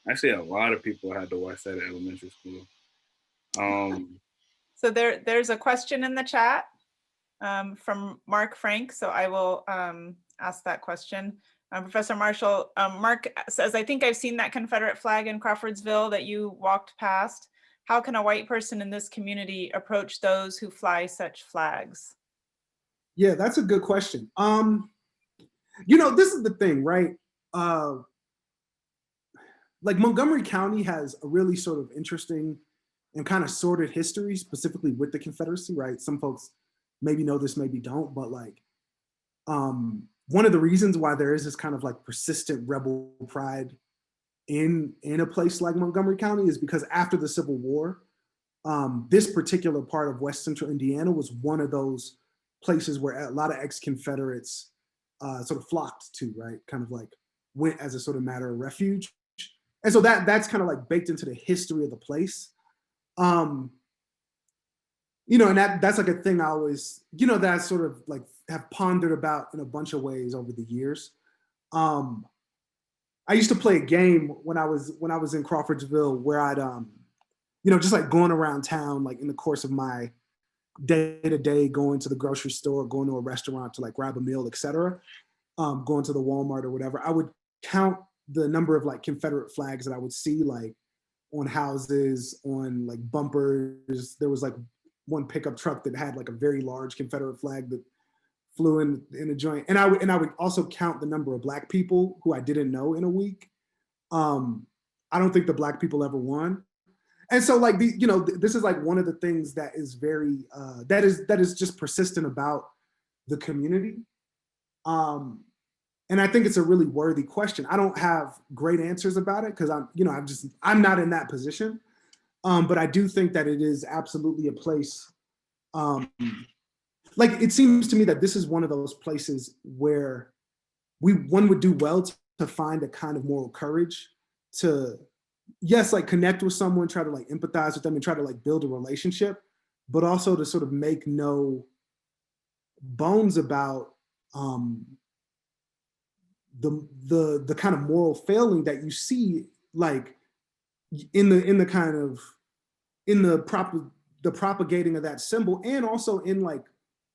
Actually, a lot of people had to watch that at elementary school. So there's a question in the chat from Mark Frank. So I will ask that question. Professor Marshall, Mark says, I think I've seen that Confederate flag in Crawfordsville that you walked past. How can a white person in this community approach those who fly such flags? Yeah, that's a good question. You know, this is the thing, right? Like Montgomery County has a really sort of interesting and kind of sordid history, specifically with the Confederacy, right? Some folks maybe know this, maybe don't, but like one of the reasons why there is this kind of like persistent rebel pride in a place like Montgomery County is because after the Civil War, this particular part of West Central Indiana was one of those places where a lot of ex-Confederates sort of flocked to, right? Kind of like went as a sort of matter of refuge. And so that's kind of like baked into the history of the place. You know, and that's like a thing I always, you know, that I sort of like have pondered about in a bunch of ways over the years. I used to play a game when I was in Crawfordsville where I'd, you know, just like going around town, like in the course of my day-to-day, going to the grocery store, going to a restaurant to like grab a meal, et cetera, going to the Walmart or whatever, I would count the number of like Confederate flags that I would see like on houses, on like bumpers. There was like one pickup truck that had like a very large Confederate flag that flew in a joint. And I would also count the number of Black people who I didn't know in a week. I don't think the Black people ever won. And so like, you know, this is like one of the things that is very, that is just persistent about the community. And I think it's a really worthy question. I don't have great answers about it because I'm not in that position. But I do think that it is absolutely a place. Like it seems to me that this is one of those places where one would do well to find a kind of moral courage to, yes, like connect with someone, try to like empathize with them and try to like build a relationship, but also to sort of make no bones about the kind of moral failing that you see, like in the propagating of that symbol, and also in like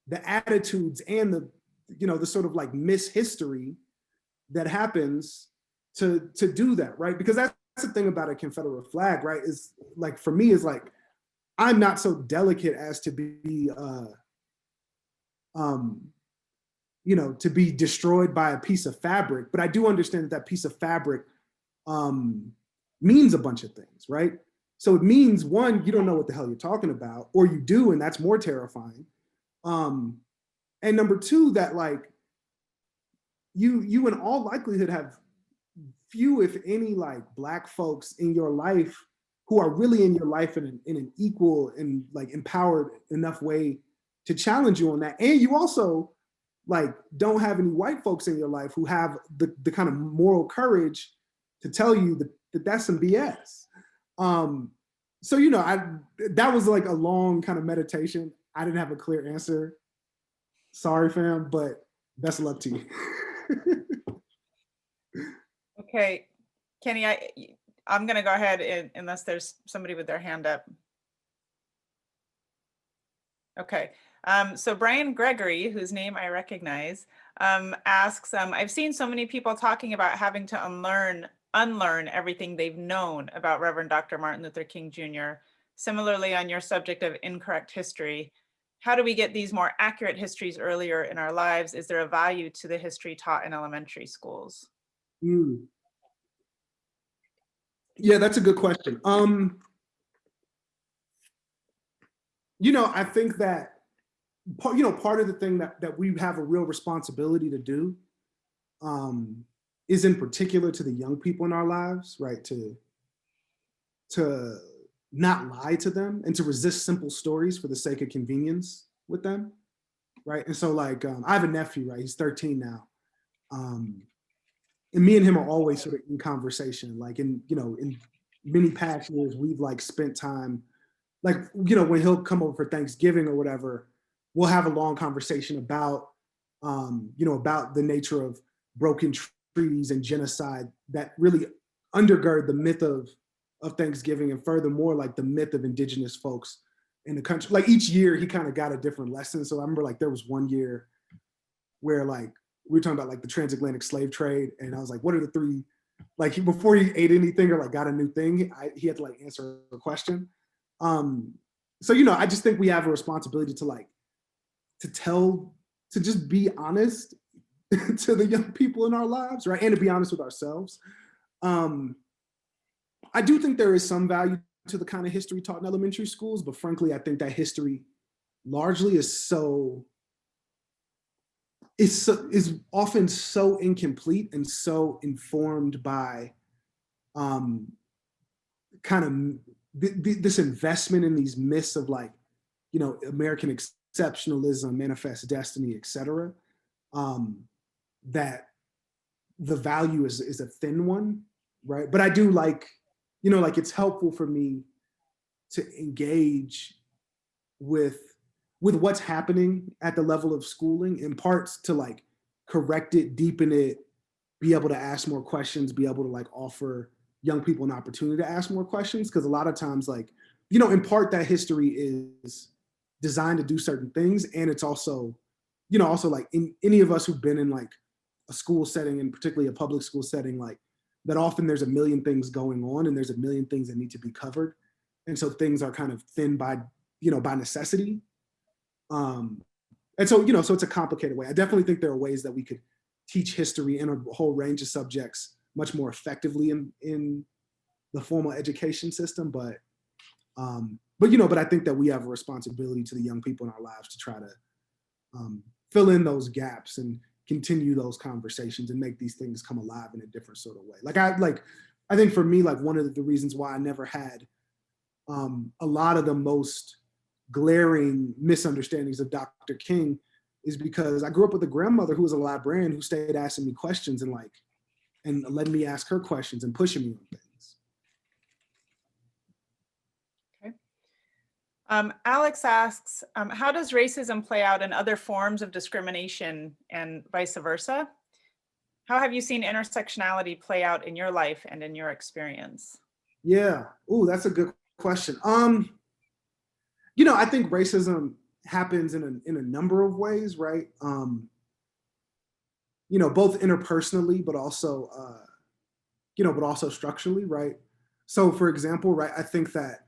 the attitudes and the sort of like mishistory that happens to do that, right? Because that's the thing about a Confederate flag, right? Is like, for me, is like, I'm not so delicate as to be to be destroyed by a piece of fabric, but I do understand that piece of fabric means a bunch of things, right? So it means, one, you don't know what the hell you're talking about, or you do, and that's more terrifying. And number two, that like you in all likelihood have few, if any, like Black folks in your life who are really in your life in an equal and like empowered enough way to challenge you on that. And you also like don't have any white folks in your life who have the kind of moral courage to tell you that that's some BS. So, that was like a long kind of meditation. I didn't have a clear answer. Sorry, fam, but best of luck to you. Okay, Kenny, I'm gonna go ahead unless there's somebody with their hand up. Okay, so Brian Gregory, whose name I recognize, asks, I've seen so many people talking about having to unlearn everything they've known about Reverend Dr. Martin Luther King Jr. Similarly, on your subject of incorrect history, how do we get these more accurate histories earlier in our lives? Is there a value to the history taught in elementary schools? Yeah, that's a good question. I think that part of the thing that we have a real responsibility to do is in particular to the young people in our lives, right? To not lie to them and to resist simple stories for the sake of convenience with them, right? And so like, I have a nephew, right? He's 13 now. And me and him are always sort of in conversation, like in many past years, we've like spent time, like, when he'll come over for Thanksgiving or whatever, we'll have a long conversation about, about the nature of broken treaties and genocide that really undergird the myth of Thanksgiving, and furthermore, like the myth of indigenous folks in the country. Like each year he kind of got a different lesson. So I remember like there was one year where like we were talking about like the transatlantic slave trade, and I was like, what are the three, like before he ate anything or like got a new thing, he had to like answer a question. So I just think we have a responsibility to just be honest to the young people in our lives, right? And to be honest with ourselves. I do think there is some value to the kind of history taught in elementary schools, but frankly, I think that history largely is often so incomplete and so informed by kind of this investment in these myths of like, American exceptionalism, manifest destiny, et cetera, that the value is a thin one, right? But I do like, like it's helpful for me to engage with what's happening at the level of schooling, in parts to like correct it, deepen it, be able to ask more questions, be able to like offer young people an opportunity to ask more questions. Because a lot of times, like, in part that history is designed to do certain things. And it's also, also like in any of us who've been in like a school setting, and particularly a public school setting, like that often there's a million things going on and there's a million things that need to be covered. And so things are kind of thin by necessity. And so, so it's a complicated way. I definitely think there are ways that we could teach history in a whole range of subjects much more effectively in the formal education system. But I think that we have a responsibility to the young people in our lives to try to fill in those gaps and continue those conversations and make these things come alive in a different sort of way. I think for me, like one of the reasons why I never had a lot of the most glaring misunderstandings of Dr. King is because I grew up with a grandmother who was a librarian who stayed asking me questions and letting me ask her questions and pushing me on things. Alex asks, how does racism play out in other forms of discrimination and vice versa? How have you seen intersectionality play out in your life and in your experience? Yeah. Ooh, that's a good question. I think racism happens in a number of ways, right? Both interpersonally, but also, but also structurally, right? So, for example, right, I think that,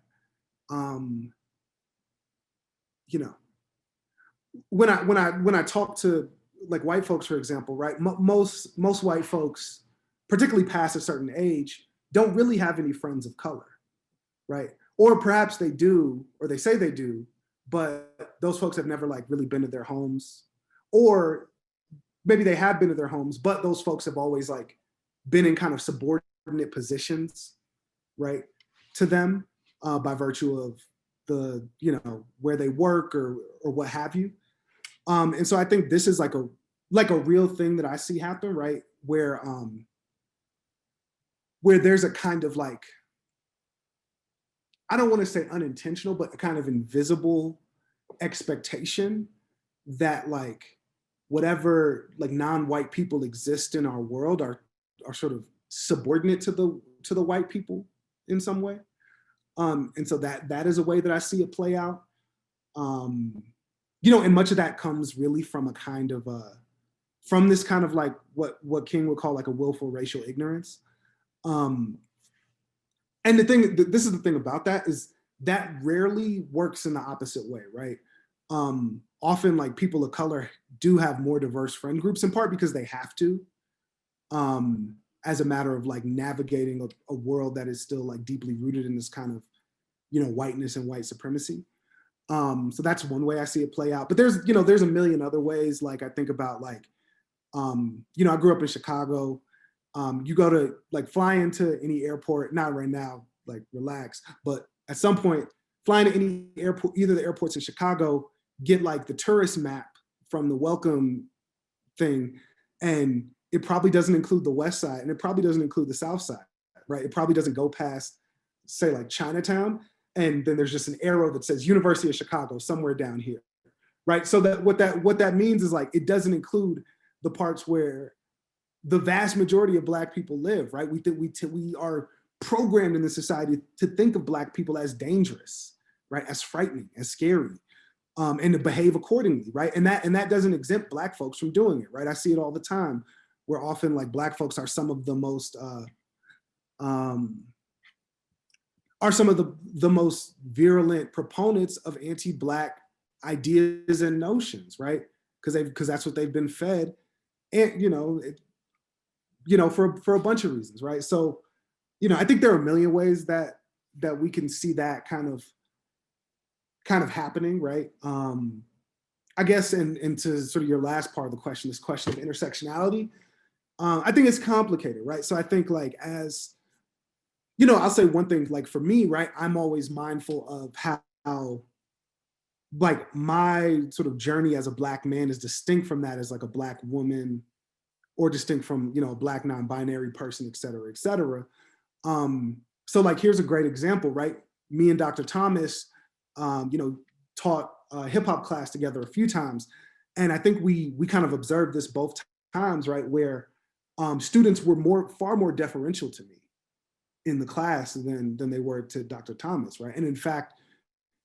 when I talk to like white folks, for example, right, most white folks, particularly past a certain age, don't really have any friends of color, right? Or perhaps they do, or they say they do, but those folks have never like really been to their homes, or maybe they have been to their homes, but those folks have always like been in kind of subordinate positions, right, to them by virtue of the, where they work or what have you. And so I think this is like a real thing that I see happen, right? Where there's a kind of like, I don't want to say unintentional, but a kind of invisible expectation that like whatever like non-white people exist in our world are sort of subordinate to the white people in some way. And so that is a way that I see it play out. And much of that comes really from a kind of from this kind of like what King would call like a willful racial ignorance. And this is the thing about that, is that rarely works in the opposite way, right? Often like people of color do have more diverse friend groups, in part because they have to, as a matter of like navigating a world that is still like deeply rooted in this kind of, whiteness and white supremacy. So that's one way I see it play out. But there's a million other ways. Like I think about like, I grew up in Chicago. You go to like fly into any airport, not right now, like relax, but at some point flying to any airport, either the airports in Chicago, get like the tourist map from the welcome thing. And it probably doesn't include the West Side, and it probably doesn't include the South Side, right? It probably doesn't go past, say like Chinatown. And then there's just an arrow that says University of Chicago somewhere down here, right? So that what that means is like, it doesn't include the parts where the vast majority of Black people live, right? We are programmed in the society to think of Black people as dangerous, right? As frightening, as scary, and to behave accordingly, right? And that doesn't exempt Black folks from doing it, right? I see it all the time, where often like Black folks are some of the most virulent proponents of anti-Black ideas and notions, right? Because that's what they've been fed, and for a bunch of reasons, right? So, I think there are a million ways that we can see that kind of happening, right? I guess, and to sort of your last part of the question, this question of intersectionality, I think it's complicated, right? So I think like as, I'll say one thing, like for me, right, I'm always mindful of how like my sort of journey as a Black man is distinct from that as like a Black woman, or distinct from, a Black non-binary person, et cetera, et cetera. So like, here's a great example, right? Me and Dr. Thomas, taught a hip hop class together a few times. And I think we kind of observed this both times, right? Where students were far more deferential to me in the class than they were to Dr. Thomas, right? And in fact,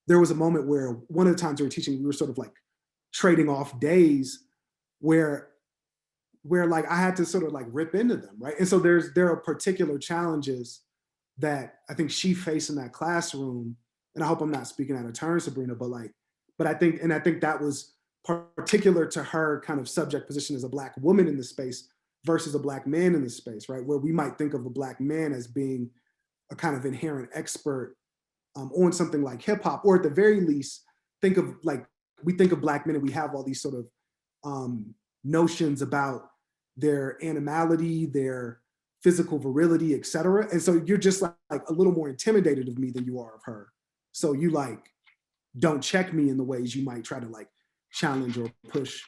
there was a moment where one of the times we were teaching, we were sort of like trading off days where like I had to sort of like rip into them, right? And so there are particular challenges that I think she faced in that classroom. And I hope I'm not speaking out of turn, Sabrina, but I think that was particular to her kind of subject position as a Black woman in the space versus a Black man in the space, right? Where we might think of a Black man as being a kind of inherent expert on something like hip hop, or at the very least, we think of Black men and we have all these sort of notions about their animality, their physical virility, et cetera. And so you're just like a little more intimidated of me than you are of her. So you like, don't check me in the ways you might try to like challenge or push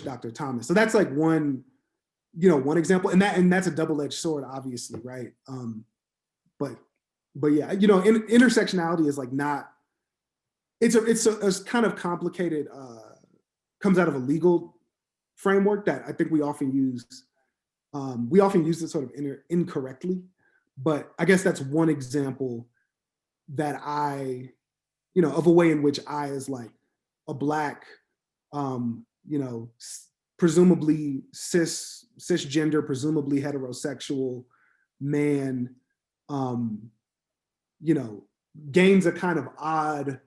Dr. Thomas. So that's like one example, and that's a double-edged sword, obviously, right? But yeah, intersectionality is like not it's kind of complicated, comes out of a legal framework that I think we often use. We often use it sort of incorrectly, but I guess that's one example that of a way in which I, as like a Black, presumably cisgender, presumably heterosexual man, gains a kind of odd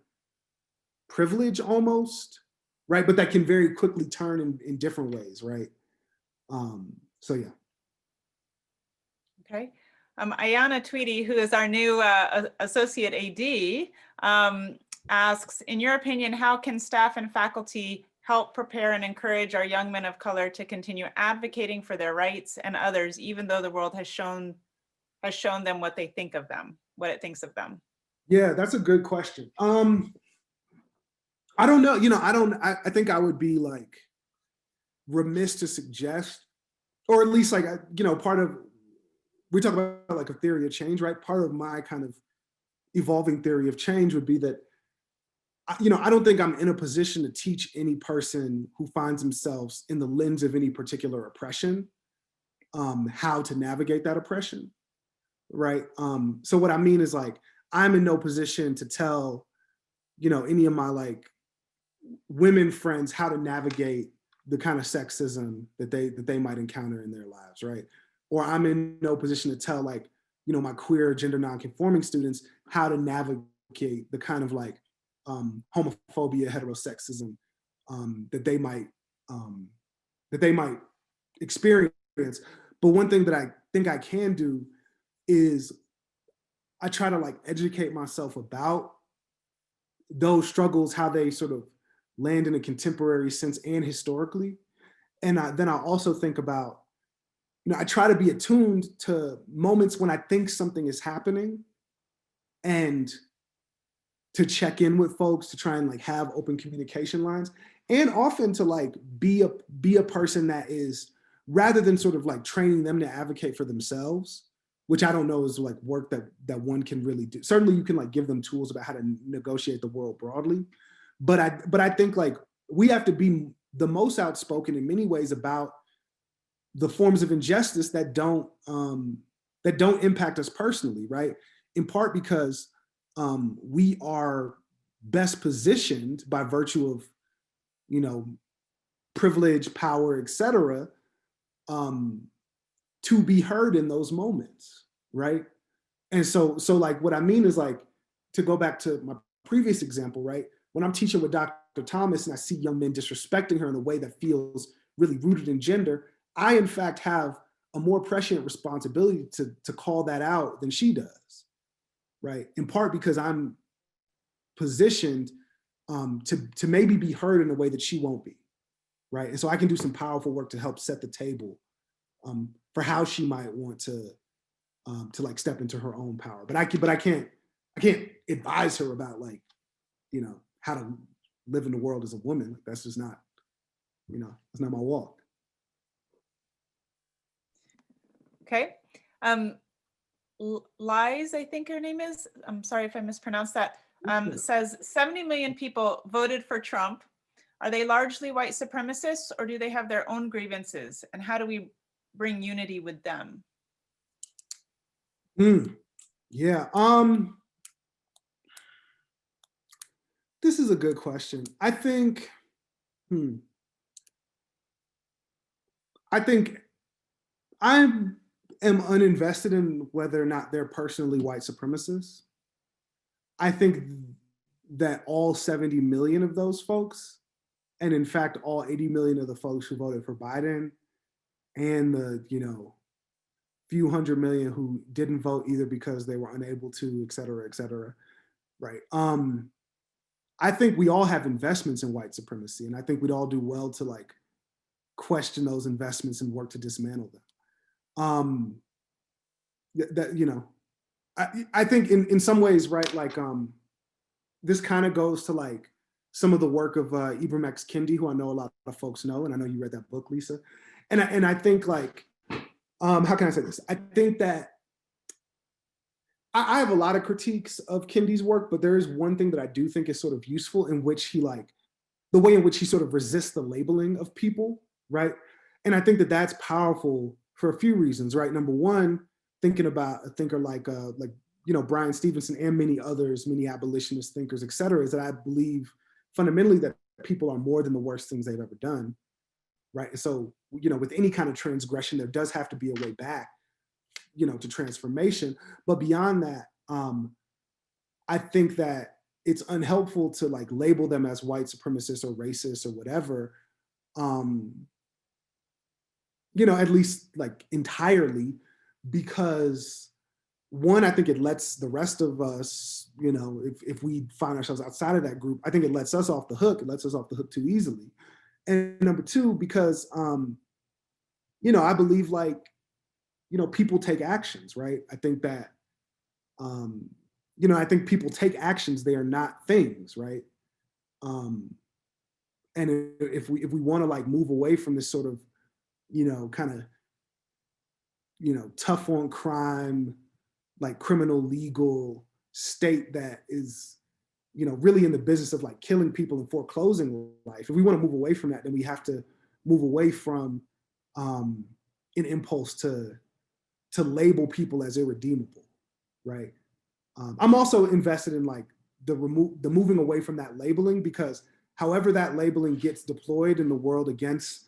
privilege almost, right? But that can very quickly turn in different ways, right? So yeah. Okay. Ayana Tweedy, who is our new associate AD, asks, in your opinion, how can staff and faculty help prepare and encourage our young men of color to continue advocating for their rights and others, even though the world has shown them what they think of them, what it thinks of them? Yeah, that's a good question. I don't know, I think I would be like remiss to suggest, or at least like, part of, we talk about like a theory of change, right? Part of my kind of evolving theory of change would be that, I don't think I'm in a position to teach any person who finds themselves in the lens of any particular oppression, how to navigate that oppression, right? So what I mean is like, I'm in no position to tell, any of my like women friends how to navigate the kind of sexism that they might encounter in their lives, right? Or I'm in no position to tell like, my queer gender nonconforming students how to navigate the kind of like homophobia, heterosexism that they might experience. But one thing that I think I can do is I try to like educate myself about those struggles, how they sort of land in a contemporary sense and historically. And then I also think about, I try to be attuned to moments when I think something is happening and to check in with folks, to try and like have open communication lines, and often to like be a person that is, rather than sort of like training them to advocate for themselves, which I don't know is like work that one can really do. Certainly you can like give them tools about how to negotiate the world broadly. But I think like we have to be the most outspoken in many ways about the forms of injustice that don't impact us personally, right? In part because we are best positioned by virtue of, privilege, power, et cetera, to be heard in those moments, right? And so like what I mean is like, to go back to my previous example, right? When I'm teaching with Dr. Thomas and I see young men disrespecting her in a way that feels really rooted in gender, I in fact have a more prescient responsibility to call that out than she does, right? In part because I'm positioned to maybe be heard in a way that she won't be, right? And so I can do some powerful work to help set the table for how she might want to like step into her own power. But I can't advise her about like, how to live in the world as a woman. That's just not, it's not my walk. Okay. Lies, I think her name is, I'm sorry if I mispronounced that, says 70 million people voted for Trump. Are they largely white supremacists, or do they have their own grievances? And how do we bring unity with them? Yeah. This is a good question. I think I am uninvested in whether or not they're personally white supremacists. I think that all 70 million of those folks, and in fact, all 80 million of the folks who voted for Biden, and the, few hundred million who didn't vote either because they were unable to, et cetera, right? I think we all have investments in white supremacy, and I think we'd all do well to like question those investments and work to dismantle them. I think in some ways, right, like this kind of goes to like some of the work of Ibram X. Kendi, who I know a lot of folks know, and I know you read that book, Lisa. And I think like, how can I say this? I think that I have a lot of critiques of Kendi's work, but there is one thing that I do think is sort of useful, in which he the way in which he sort of resists the labeling of people, right? And I think that that's powerful for a few reasons, right? Number one, thinking about a thinker like Brian Stevenson and many others, many abolitionist thinkers, et cetera, is that I believe fundamentally that people are more than the worst things they've ever done, right? And so, with any kind of transgression, there does have to be a way back, to transformation. But beyond that, I think that it's unhelpful to label them as white supremacists or racist or whatever, at least entirely, because one, I think it lets the rest of us, if we find ourselves outside of that group, I think it lets us off the hook. It lets us off the hook too easily. And number two, because, I believe people take actions, right? I think that, I think people take actions, they are not things, right? And if we want to move away from this sort of, kind of, tough on crime, criminal legal state that is, really in the business of killing people and foreclosing life. If we want to move away from that, then we have to move away from an impulse to label people as irredeemable, right? I'm also invested in the moving away from that labeling, because however that labeling gets deployed in the world against,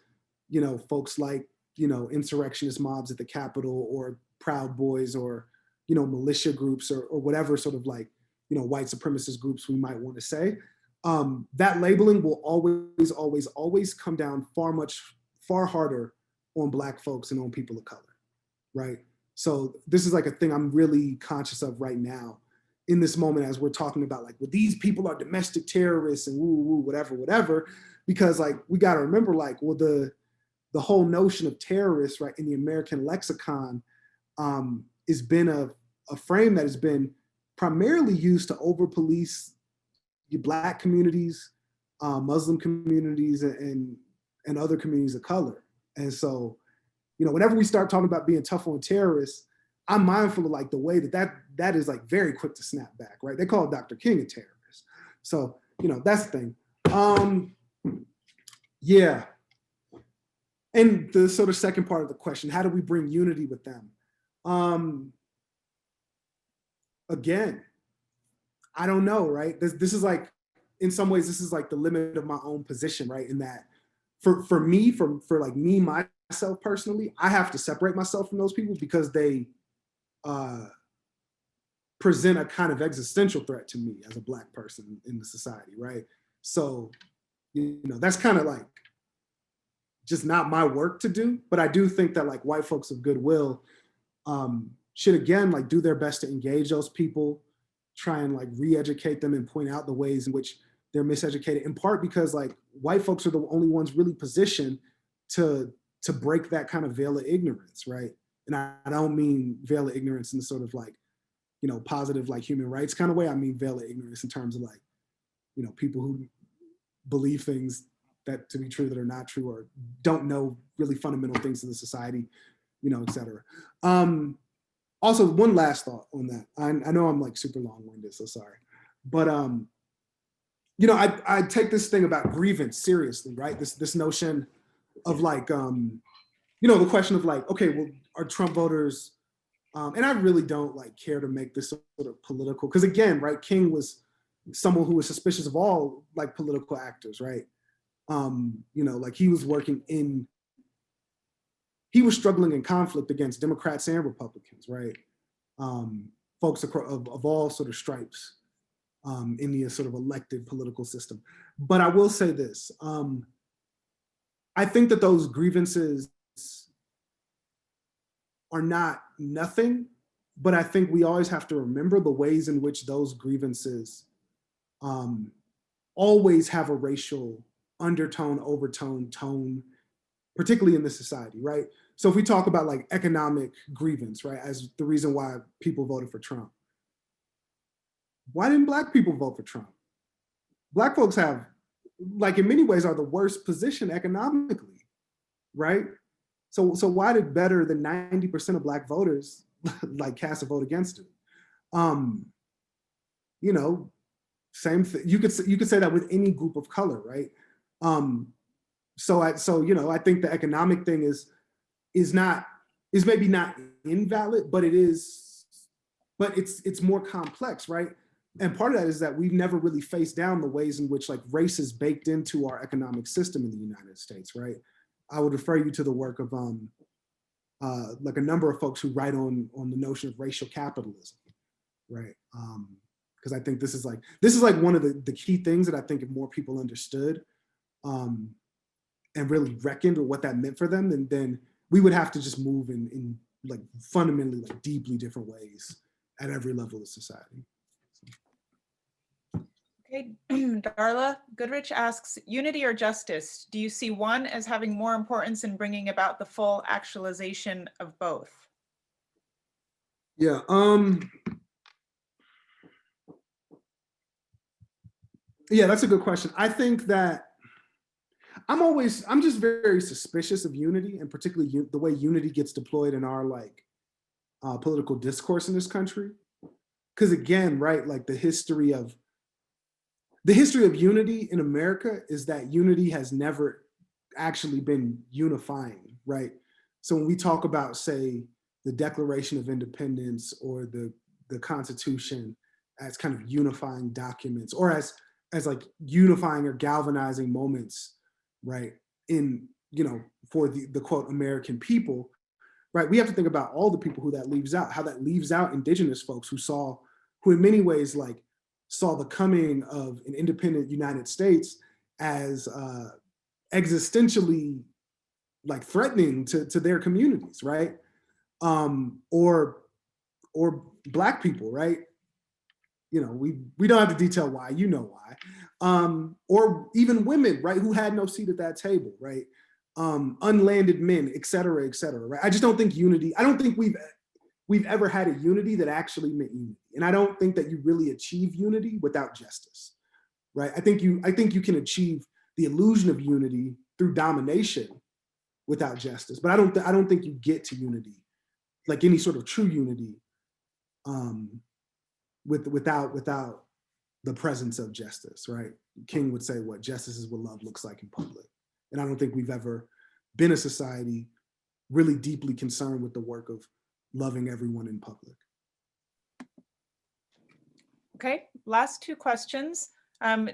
folks like, insurrectionist mobs at the Capitol, or Proud Boys, or, militia groups, or whatever sort of white supremacist groups we might want to say, that labeling will always come down far harder on Black folks and on people of color, right? So this is a thing I'm really conscious of right now in this moment, as we're talking about well, these people are domestic terrorists and woo, whatever, because we got to remember well, the whole notion of terrorists, right, in the American lexicon has been a frame that has been primarily used to over-police Black communities, Muslim communities, and other communities of color. And so, whenever we start talking about being tough on terrorists, I'm mindful of the way that is very quick to snap back, right? They call Dr. King a terrorist. So, that's the thing. Yeah. And the sort of second part of the question, how do we bring unity with them? Again, I don't know, right? This is in some ways, this is the limit of my own position, right? In that for me, for me, myself personally, I have to separate myself from those people because they present a kind of existential threat to me as a Black person in the society, right? So, that's kind of just not my work to do. But I do think that white folks of goodwill should, again, do their best to engage those people, try and re-educate them and point out the ways in which they're miseducated, in part because white folks are the only ones really positioned to break that kind of veil of ignorance, right? And I don't mean veil of ignorance in the sort of positive human rights kind of way. I mean veil of ignorance in terms of people who believe things that to be true that are not true, or don't know really fundamental things of the society, et cetera. Also, one last thought on that. I know I'm super long-winded, so sorry. But I take this thing about grievance seriously, right? This notion of the question of okay, well, are Trump voters, and I really don't care to make this sort of political, because again, right, King was someone who was suspicious of all political actors, right? He was he was struggling in conflict against Democrats and Republicans, right? Folks of all sort of stripes in the sort of elected political system. But I will say this, I think that those grievances are not nothing, but I think we always have to remember the ways in which those grievances always have a racial undertone, overtone, tone, particularly in this society, right? So if we talk about economic grievance, right, as the reason why people voted for Trump, why didn't Black people vote for Trump? Black folks have, in many ways, are the worst position economically, right? So why did better than 90% of Black voters cast a vote against him? You know, same thing. You could say that with any group of color, right? So you know, I think the economic thing is maybe not invalid, but it's more complex, right? And part of that is that we've never really faced down the ways in which like race is baked into our economic system in the United States, right? I would refer you to the work of like a number of folks who write on the notion of racial capitalism, right? Because I think this is like one of the key things that I think if more people understood and really reckoned with what that meant for them, then we would have to just move in like fundamentally like deeply different ways at every level of society. Okay, Darla Goodrich asks, unity or justice? Do you see one as having more importance in bringing about the full actualization of both? Yeah, yeah, that's a good question. I think that I'm just very suspicious of unity, and particularly the way unity gets deployed in our like political discourse in this country. Because again, right, like the history of unity in America is that unity has never actually been unifying, right? So when we talk about, say, the Declaration of Independence or the Constitution as kind of unifying documents, or as like unifying or galvanizing moments, right, in, you know, for the quote American people, right, we have to think about all the people who that leaves out, how that leaves out indigenous folks who in many ways like saw the coming of an independent United States as existentially like threatening to their communities, right? Or Black people, right? You know, we don't have to detail why, you know why. Or even women, right, who had no seat at that table, right? Unlanded men, et cetera, right? I just don't think unity, I don't think we've ever had a unity that actually meant unity. And I don't think that you really achieve unity without justice, right? I think you can achieve the illusion of unity through domination without justice, but I don't think you get to unity, like any sort of true unity, without the presence of justice, right? King would say, what justice is what love looks like in public. And I don't think we've ever been a society really deeply concerned with the work of loving everyone in public. Okay, last two questions.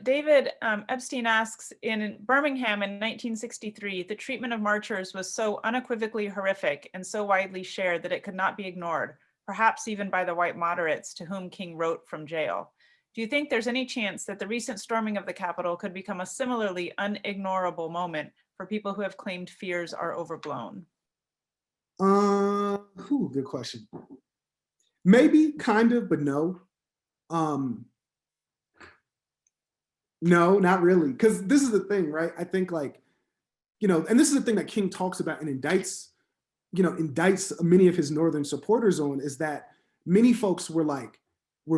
David Epstein asks, in Birmingham in 1963, the treatment of marchers was so unequivocally horrific and so widely shared that it could not be ignored, perhaps even by the white moderates to whom King wrote from jail. Do you think there's any chance that the recent storming of the Capitol could become a similarly unignorable moment for people who have claimed fears are overblown? Good question. Maybe, kind of, but no. No, not really. Because this is the thing, right? I think like, you know, and this is the thing that King talks about and indicts many of his Northern supporters on, is that many folks were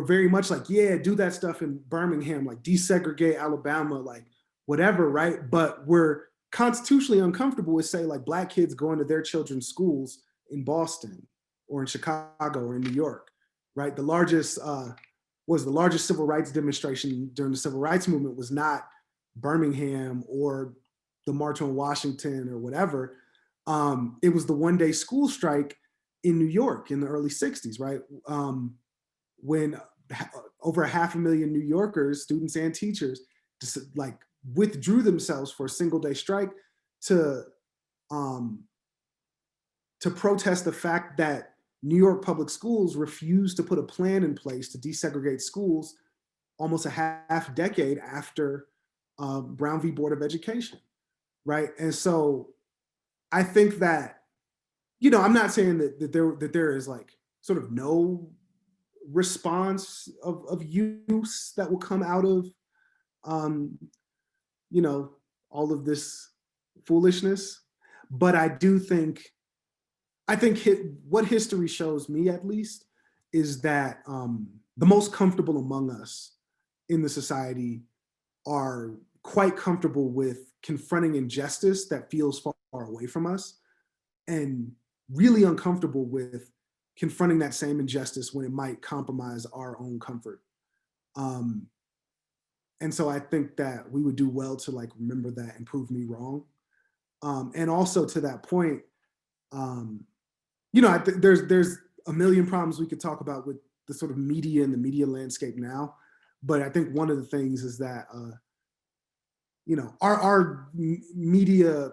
very much like, yeah, do that stuff in Birmingham, like desegregate Alabama, like whatever, right? But we're constitutionally uncomfortable with, say, like Black kids going to their children's schools in Boston or in Chicago or in New York, right? The largest civil rights demonstration during the civil rights movement was not Birmingham or the March on Washington or whatever. It was the one-day school strike in New York in the early 60s, right? When over 500,000 New Yorkers, students and teachers, just like withdrew themselves for a single-day strike to protest the fact that New York public schools refused to put a plan in place to desegregate schools almost a half decade after Brown v. Board of Education, right? And so I think that, you know, I'm not saying that there is like sort of no response of use that will come out of, you know, all of this foolishness, but I think what history shows me, at least, is that the most comfortable among us in the society are quite comfortable with confronting injustice that feels far away from us, and really uncomfortable with confronting that same injustice when it might compromise our own comfort. And so I think that we would do well to like remember that and prove me wrong. And also to that point, you know, there's a million problems we could talk about with the sort of media and the media landscape now. But I think one of the things is that, you know, our media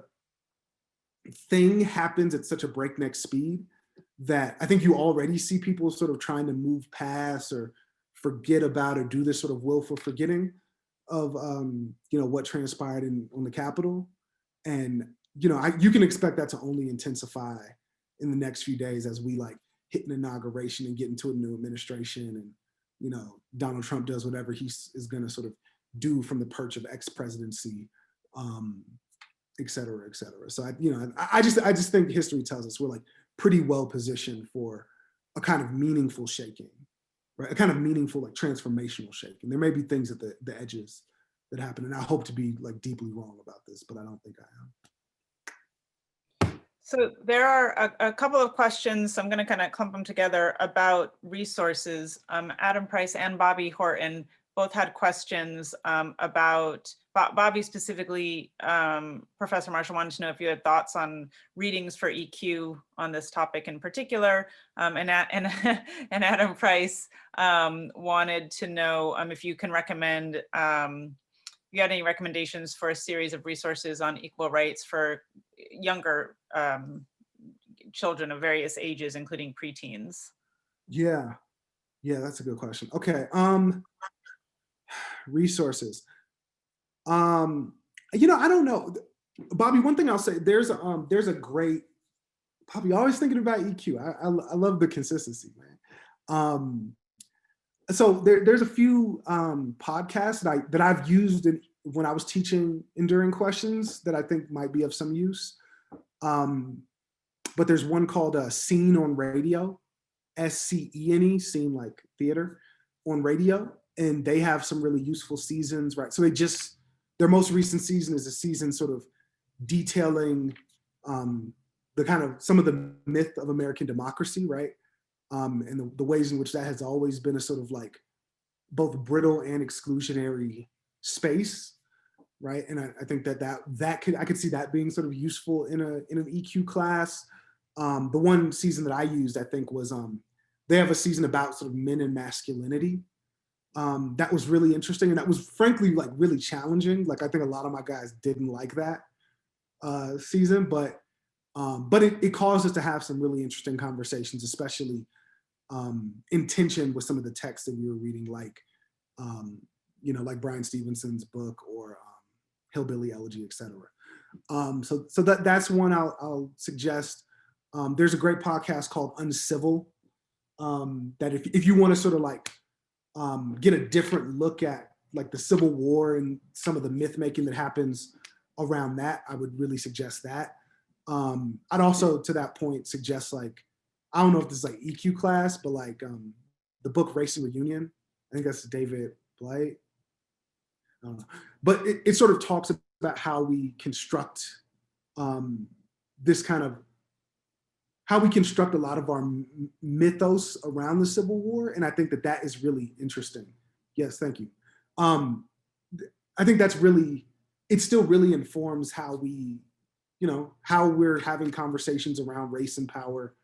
thing happens at such a breakneck speed that I think you already see people sort of trying to move past or forget about or do this sort of willful forgetting of, you know, what transpired on the Capitol. And, you know, you can expect that to only intensify in the next few days as we like hit an inauguration and get into a new administration, and, you know, Donald Trump does whatever he is going to sort of do from the perch of ex-presidency, et cetera, et cetera. So I just think history tells us we're like pretty well positioned for a kind of meaningful shaking, right? A kind of meaningful, like transformational shaking. There may be things at the edges that happen, and I hope to be like deeply wrong about this, but I don't think I am. So there are a couple of questions. I'm going to kind of clump them together about resources. Adam Price and Bobby Horton both had questions about, Bobby specifically, Professor Marshall wanted to know if you had thoughts on readings for EQ on this topic in particular. And Adam Price wanted to know if you can recommend, you had any recommendations for a series of resources on equal rights for younger children of various ages, including preteens? Yeah, that's a good question. Okay, resources. You know, I don't know, Bobby. One thing I'll say, there's a great, Bobby, always thinking about EQ. I love the consistency, man. So there's a few podcasts that I've used when I was teaching Enduring Questions that I think might be of some use. But there's one called Scene on Radio, SCENE, Scene like theater on radio, and they have some really useful seasons, right? So their most recent season is a season sort of detailing the kind of some of the myth of American democracy, right? And the ways in which that has always been a sort of like both brittle and exclusionary space, right? And I think I could see that being sort of useful in an EQ class. The one season that I used, I think, was they have a season about sort of men and masculinity. That was really interesting, and that was frankly like really challenging. Like I think a lot of my guys didn't like that season, but it caused us to have some really interesting conversations, especially in tension with some of the texts that we were reading, like you know, like Brian Stevenson's book or Hillbilly Elegy, etc. So that's one I'll suggest. There's a great podcast called Uncivil that if you want to sort of like get a different look at like the Civil War and some of the myth making that happens around that, I would really suggest that. I'd also, to that point, suggest like, I don't know if this is like EQ class, but like the book Race and Reunion. I think that's David Blight. I don't know. But it sort of talks about how we construct this kind of, how we construct a lot of our mythos around the Civil War. And I think that is really interesting. Yes, thank you. I think that's really, it still really informs how we, you know, how we're having conversations around race and power,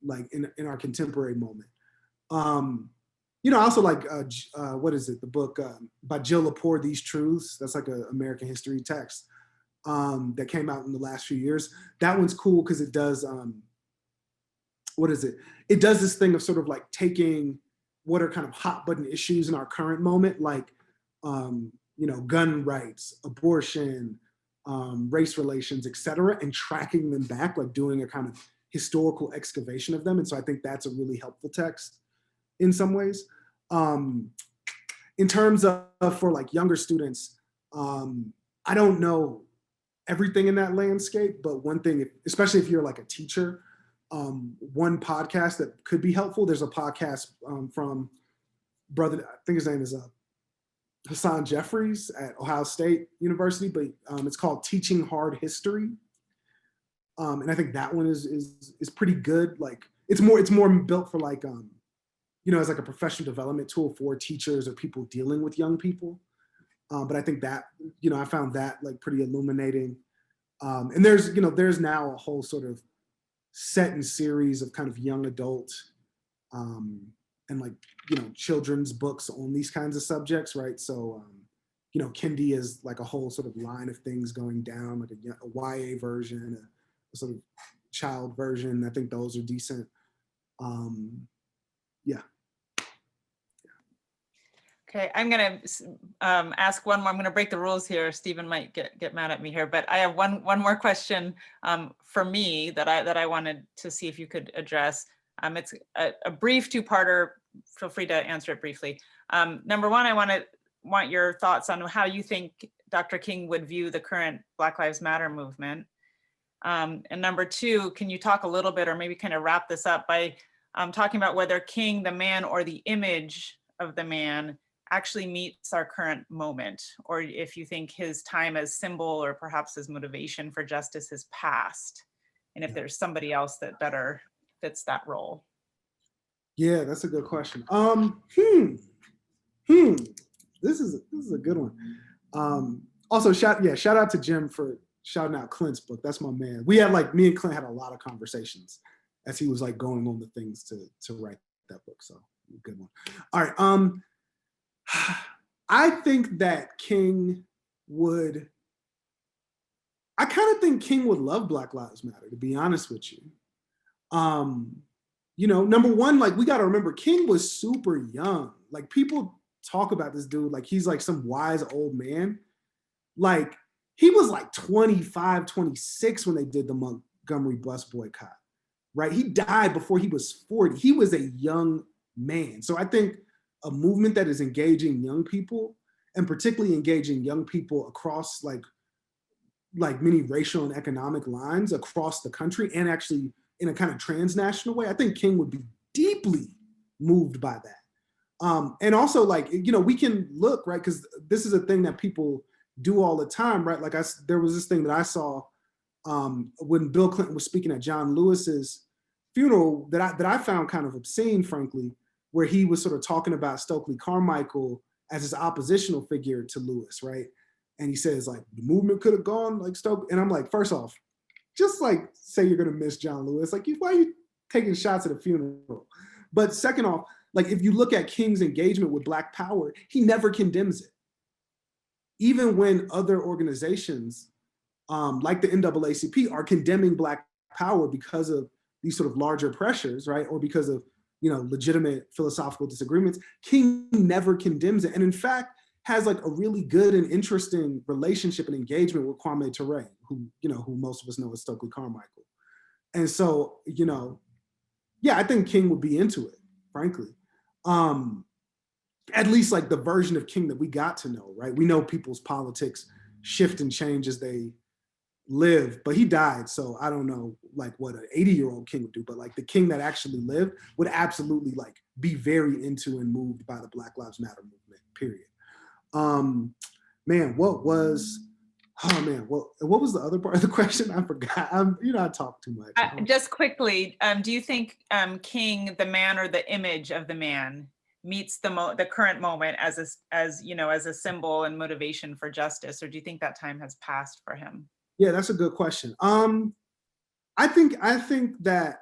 like in our contemporary moment. You know, I also like, what is it? The book by Jill Lepore, These Truths. That's like an American history text that came out in the last few years. That one's cool because it does, what is it? It does this thing of sort of like taking what are kind of hot button issues in our current moment, like, you know, gun rights, abortion, race relations, et cetera, and tracking them back, like doing a kind of historical excavation of them. And so I think that's a really helpful text in some ways. In terms of for like younger students, I don't know everything in that landscape, but one thing, especially if you're like a teacher, one podcast that could be helpful, there's a podcast from brother, I think his name is Hassan Jeffries at Ohio State University, but it's called Teaching Hard History. And I think that one is pretty good. Like it's more built for like, as like a professional development tool for teachers or people dealing with young people. But I think that, I found that like pretty illuminating. And there's now a whole sort of set and series of kind of young adult and like, children's books on these kinds of subjects, right? So, Kindy is like a whole sort of line of things going down, like a YA version, a sort of child version. I think those are decent. Yeah. Okay, I'm gonna ask one more. I'm gonna break the rules here. Stephen might get mad at me here, but I have one more question for me that I wanted to see if you could address. It's a brief two-parter. Feel free to answer it briefly. Number one, I want your thoughts on how you think Dr. King would view the current Black Lives Matter movement. And number two, can you talk a little bit, or maybe kind of wrap this up by talking about whether King, the man, or the image of the man actually meets our current moment, or if you think his time as symbol or perhaps his motivation for justice has passed, and if there's somebody else that better fits that role. Yeah, that's a good question. This is a good one. Also, shout out to Jim for shouting out Clint's book. That's my man. We had me and Clint had a lot of conversations as he was like going on the things to write that book. So good one. All right. I think that King would. I kind of think King would love Black Lives Matter, to be honest with you. Number one, like we got to remember, King was super young. Like people talk about this dude like he's like some wise old man. Like he was like 25, 26 when they did the Montgomery bus boycott, right? He died before he was 40. He was a young man. So I think a movement that is engaging young people, and particularly engaging young people across like many racial and economic lines across the country, and actually in a kind of transnational way, I think King would be deeply moved by that. And also we can look, right? Because this is a thing that people do all the time, right? Like there was this thing that I saw when Bill Clinton was speaking at John Lewis's funeral that I found kind of obscene, frankly, where he was sort of talking about Stokely Carmichael as his oppositional figure to Lewis, right? And he says like the movement could have gone like Stokely, and I'm like, first off, just like say you're gonna miss John Lewis, like why are you taking shots at a funeral? But second off, like if you look at King's engagement with Black Power, he never condemns it. Even when other organizations like the NAACP are condemning Black Power because of these sort of larger pressures, right? Or because of legitimate philosophical disagreements, King never condemns it. And in fact, has like a really good and interesting relationship and engagement with Kwame Ture, who most of us know as Stokely Carmichael. And so, I think King would be into it, frankly. At least like the version of King that we got to know, right? We know people's politics shift and change as they live, but he died. So I don't know like what an 80-year-old King would do, but like the King that actually lived would absolutely like be very into and moved by the Black Lives Matter movement, period. What was the other part of the question? I forgot. I talk too much. Just quickly, do you think King, the man, or the image of the man meets the current moment as a symbol and motivation for justice, or do you think that time has passed for him? Yeah, that's a good question. I think that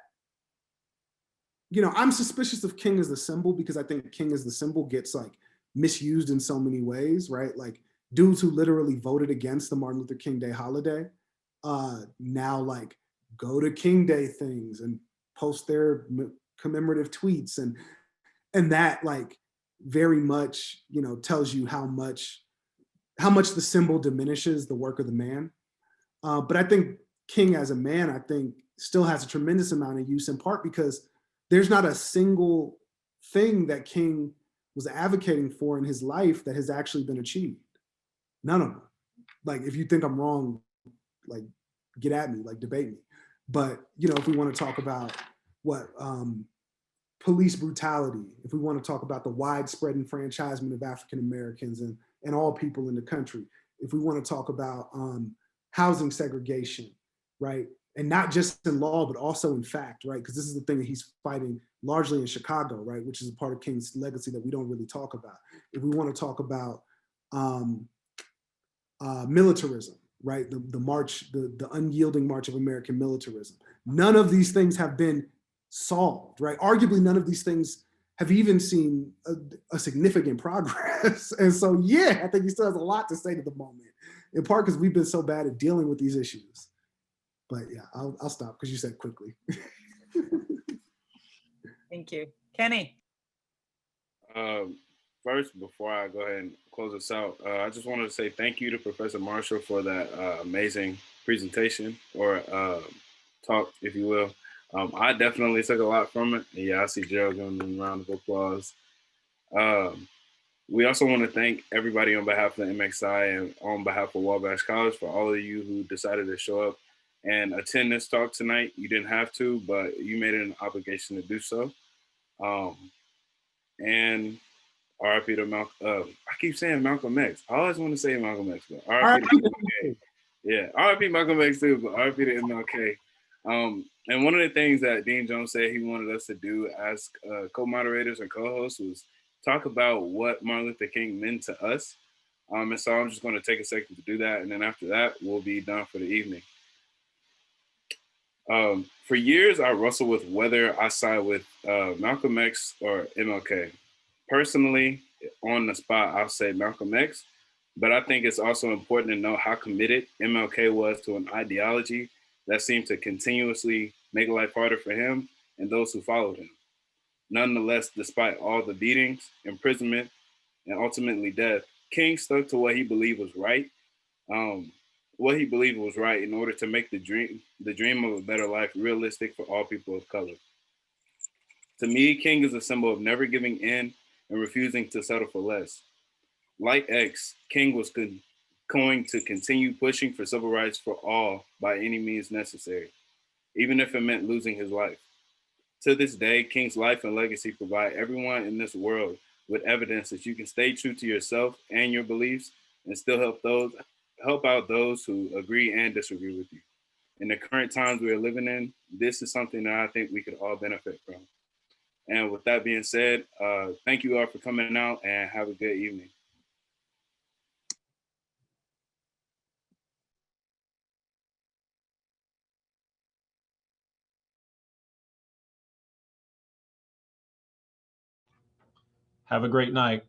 I'm suspicious of King as the symbol, because I think King as the symbol gets like misused in so many ways, right? Like dudes who literally voted against the Martin Luther King Day holiday now like go to King Day things and post their commemorative tweets, and that like very much tells you how much the symbol diminishes the work of the man. But I think King as a man, I think still has a tremendous amount of use, in part because there's not a single thing that King was advocating for in his life that has actually been achieved. None of them. Like, if you think I'm wrong, like, get at me, like, debate me. But, if we want to talk about police brutality, if we want to talk about the widespread enfranchisement of African Americans and all people in the country, if we want to talk about housing segregation, right? and not just in law, but also in fact, right? Because this is the thing that he's fighting largely in Chicago, right? Which is a part of King's legacy that we don't really talk about. If we want to talk about militarism, right? The march, the unyielding march of American militarism. None of these things have been solved, right? Arguably, none of these things have even seen a significant progress. And so, yeah, I think he still has a lot to say to the moment, in part because we've been so bad at dealing with these issues. But yeah, I'll stop because you said quickly. Thank you. Kenny. First, before I go ahead and close this out, I just wanted to say thank you to Professor Marshall for that amazing presentation or talk, if you will. I definitely took a lot from it. And yeah, I see Gerald giving them a round of applause. We also want to thank everybody on behalf of the MXI and on behalf of Wabash College for all of you who decided to show up and attend this talk tonight. You didn't have to, but you made it an obligation to do so. And RIP to Malcolm. I keep saying Malcolm X. I always want to say Malcolm X, but RIP to MLK. Yeah, RIP Malcolm X too, but RIP to MLK. And one of the things that Dean Jones said he wanted us to do as co-moderators and co-hosts was talk about what Martin Luther King meant to us. And so I'm just going to take a second to do that. And then after that, we'll be done for the evening. For years, I wrestled with whether I side with Malcolm X or MLK. Personally, on the spot, I'll say Malcolm X, but I think it's also important to know how committed MLK was to an ideology that seemed to continuously make life harder for him and those who followed him. Nonetheless, despite all the beatings, imprisonment, and ultimately death, King stuck to what he believed was right. In order to make the dream of a better life realistic for all people of color. To me, King is a symbol of never giving in and refusing to settle for less. Like X, King was going to continue pushing for civil rights for all by any means necessary, even if it meant losing his life. To this day, King's life and legacy provide everyone in this world with evidence that you can stay true to yourself and your beliefs and still help out those who agree and disagree with you. In the current times we are living in, this is something that I think we could all benefit from. And with that being said, thank you all for coming out and have a good evening. Have a great night.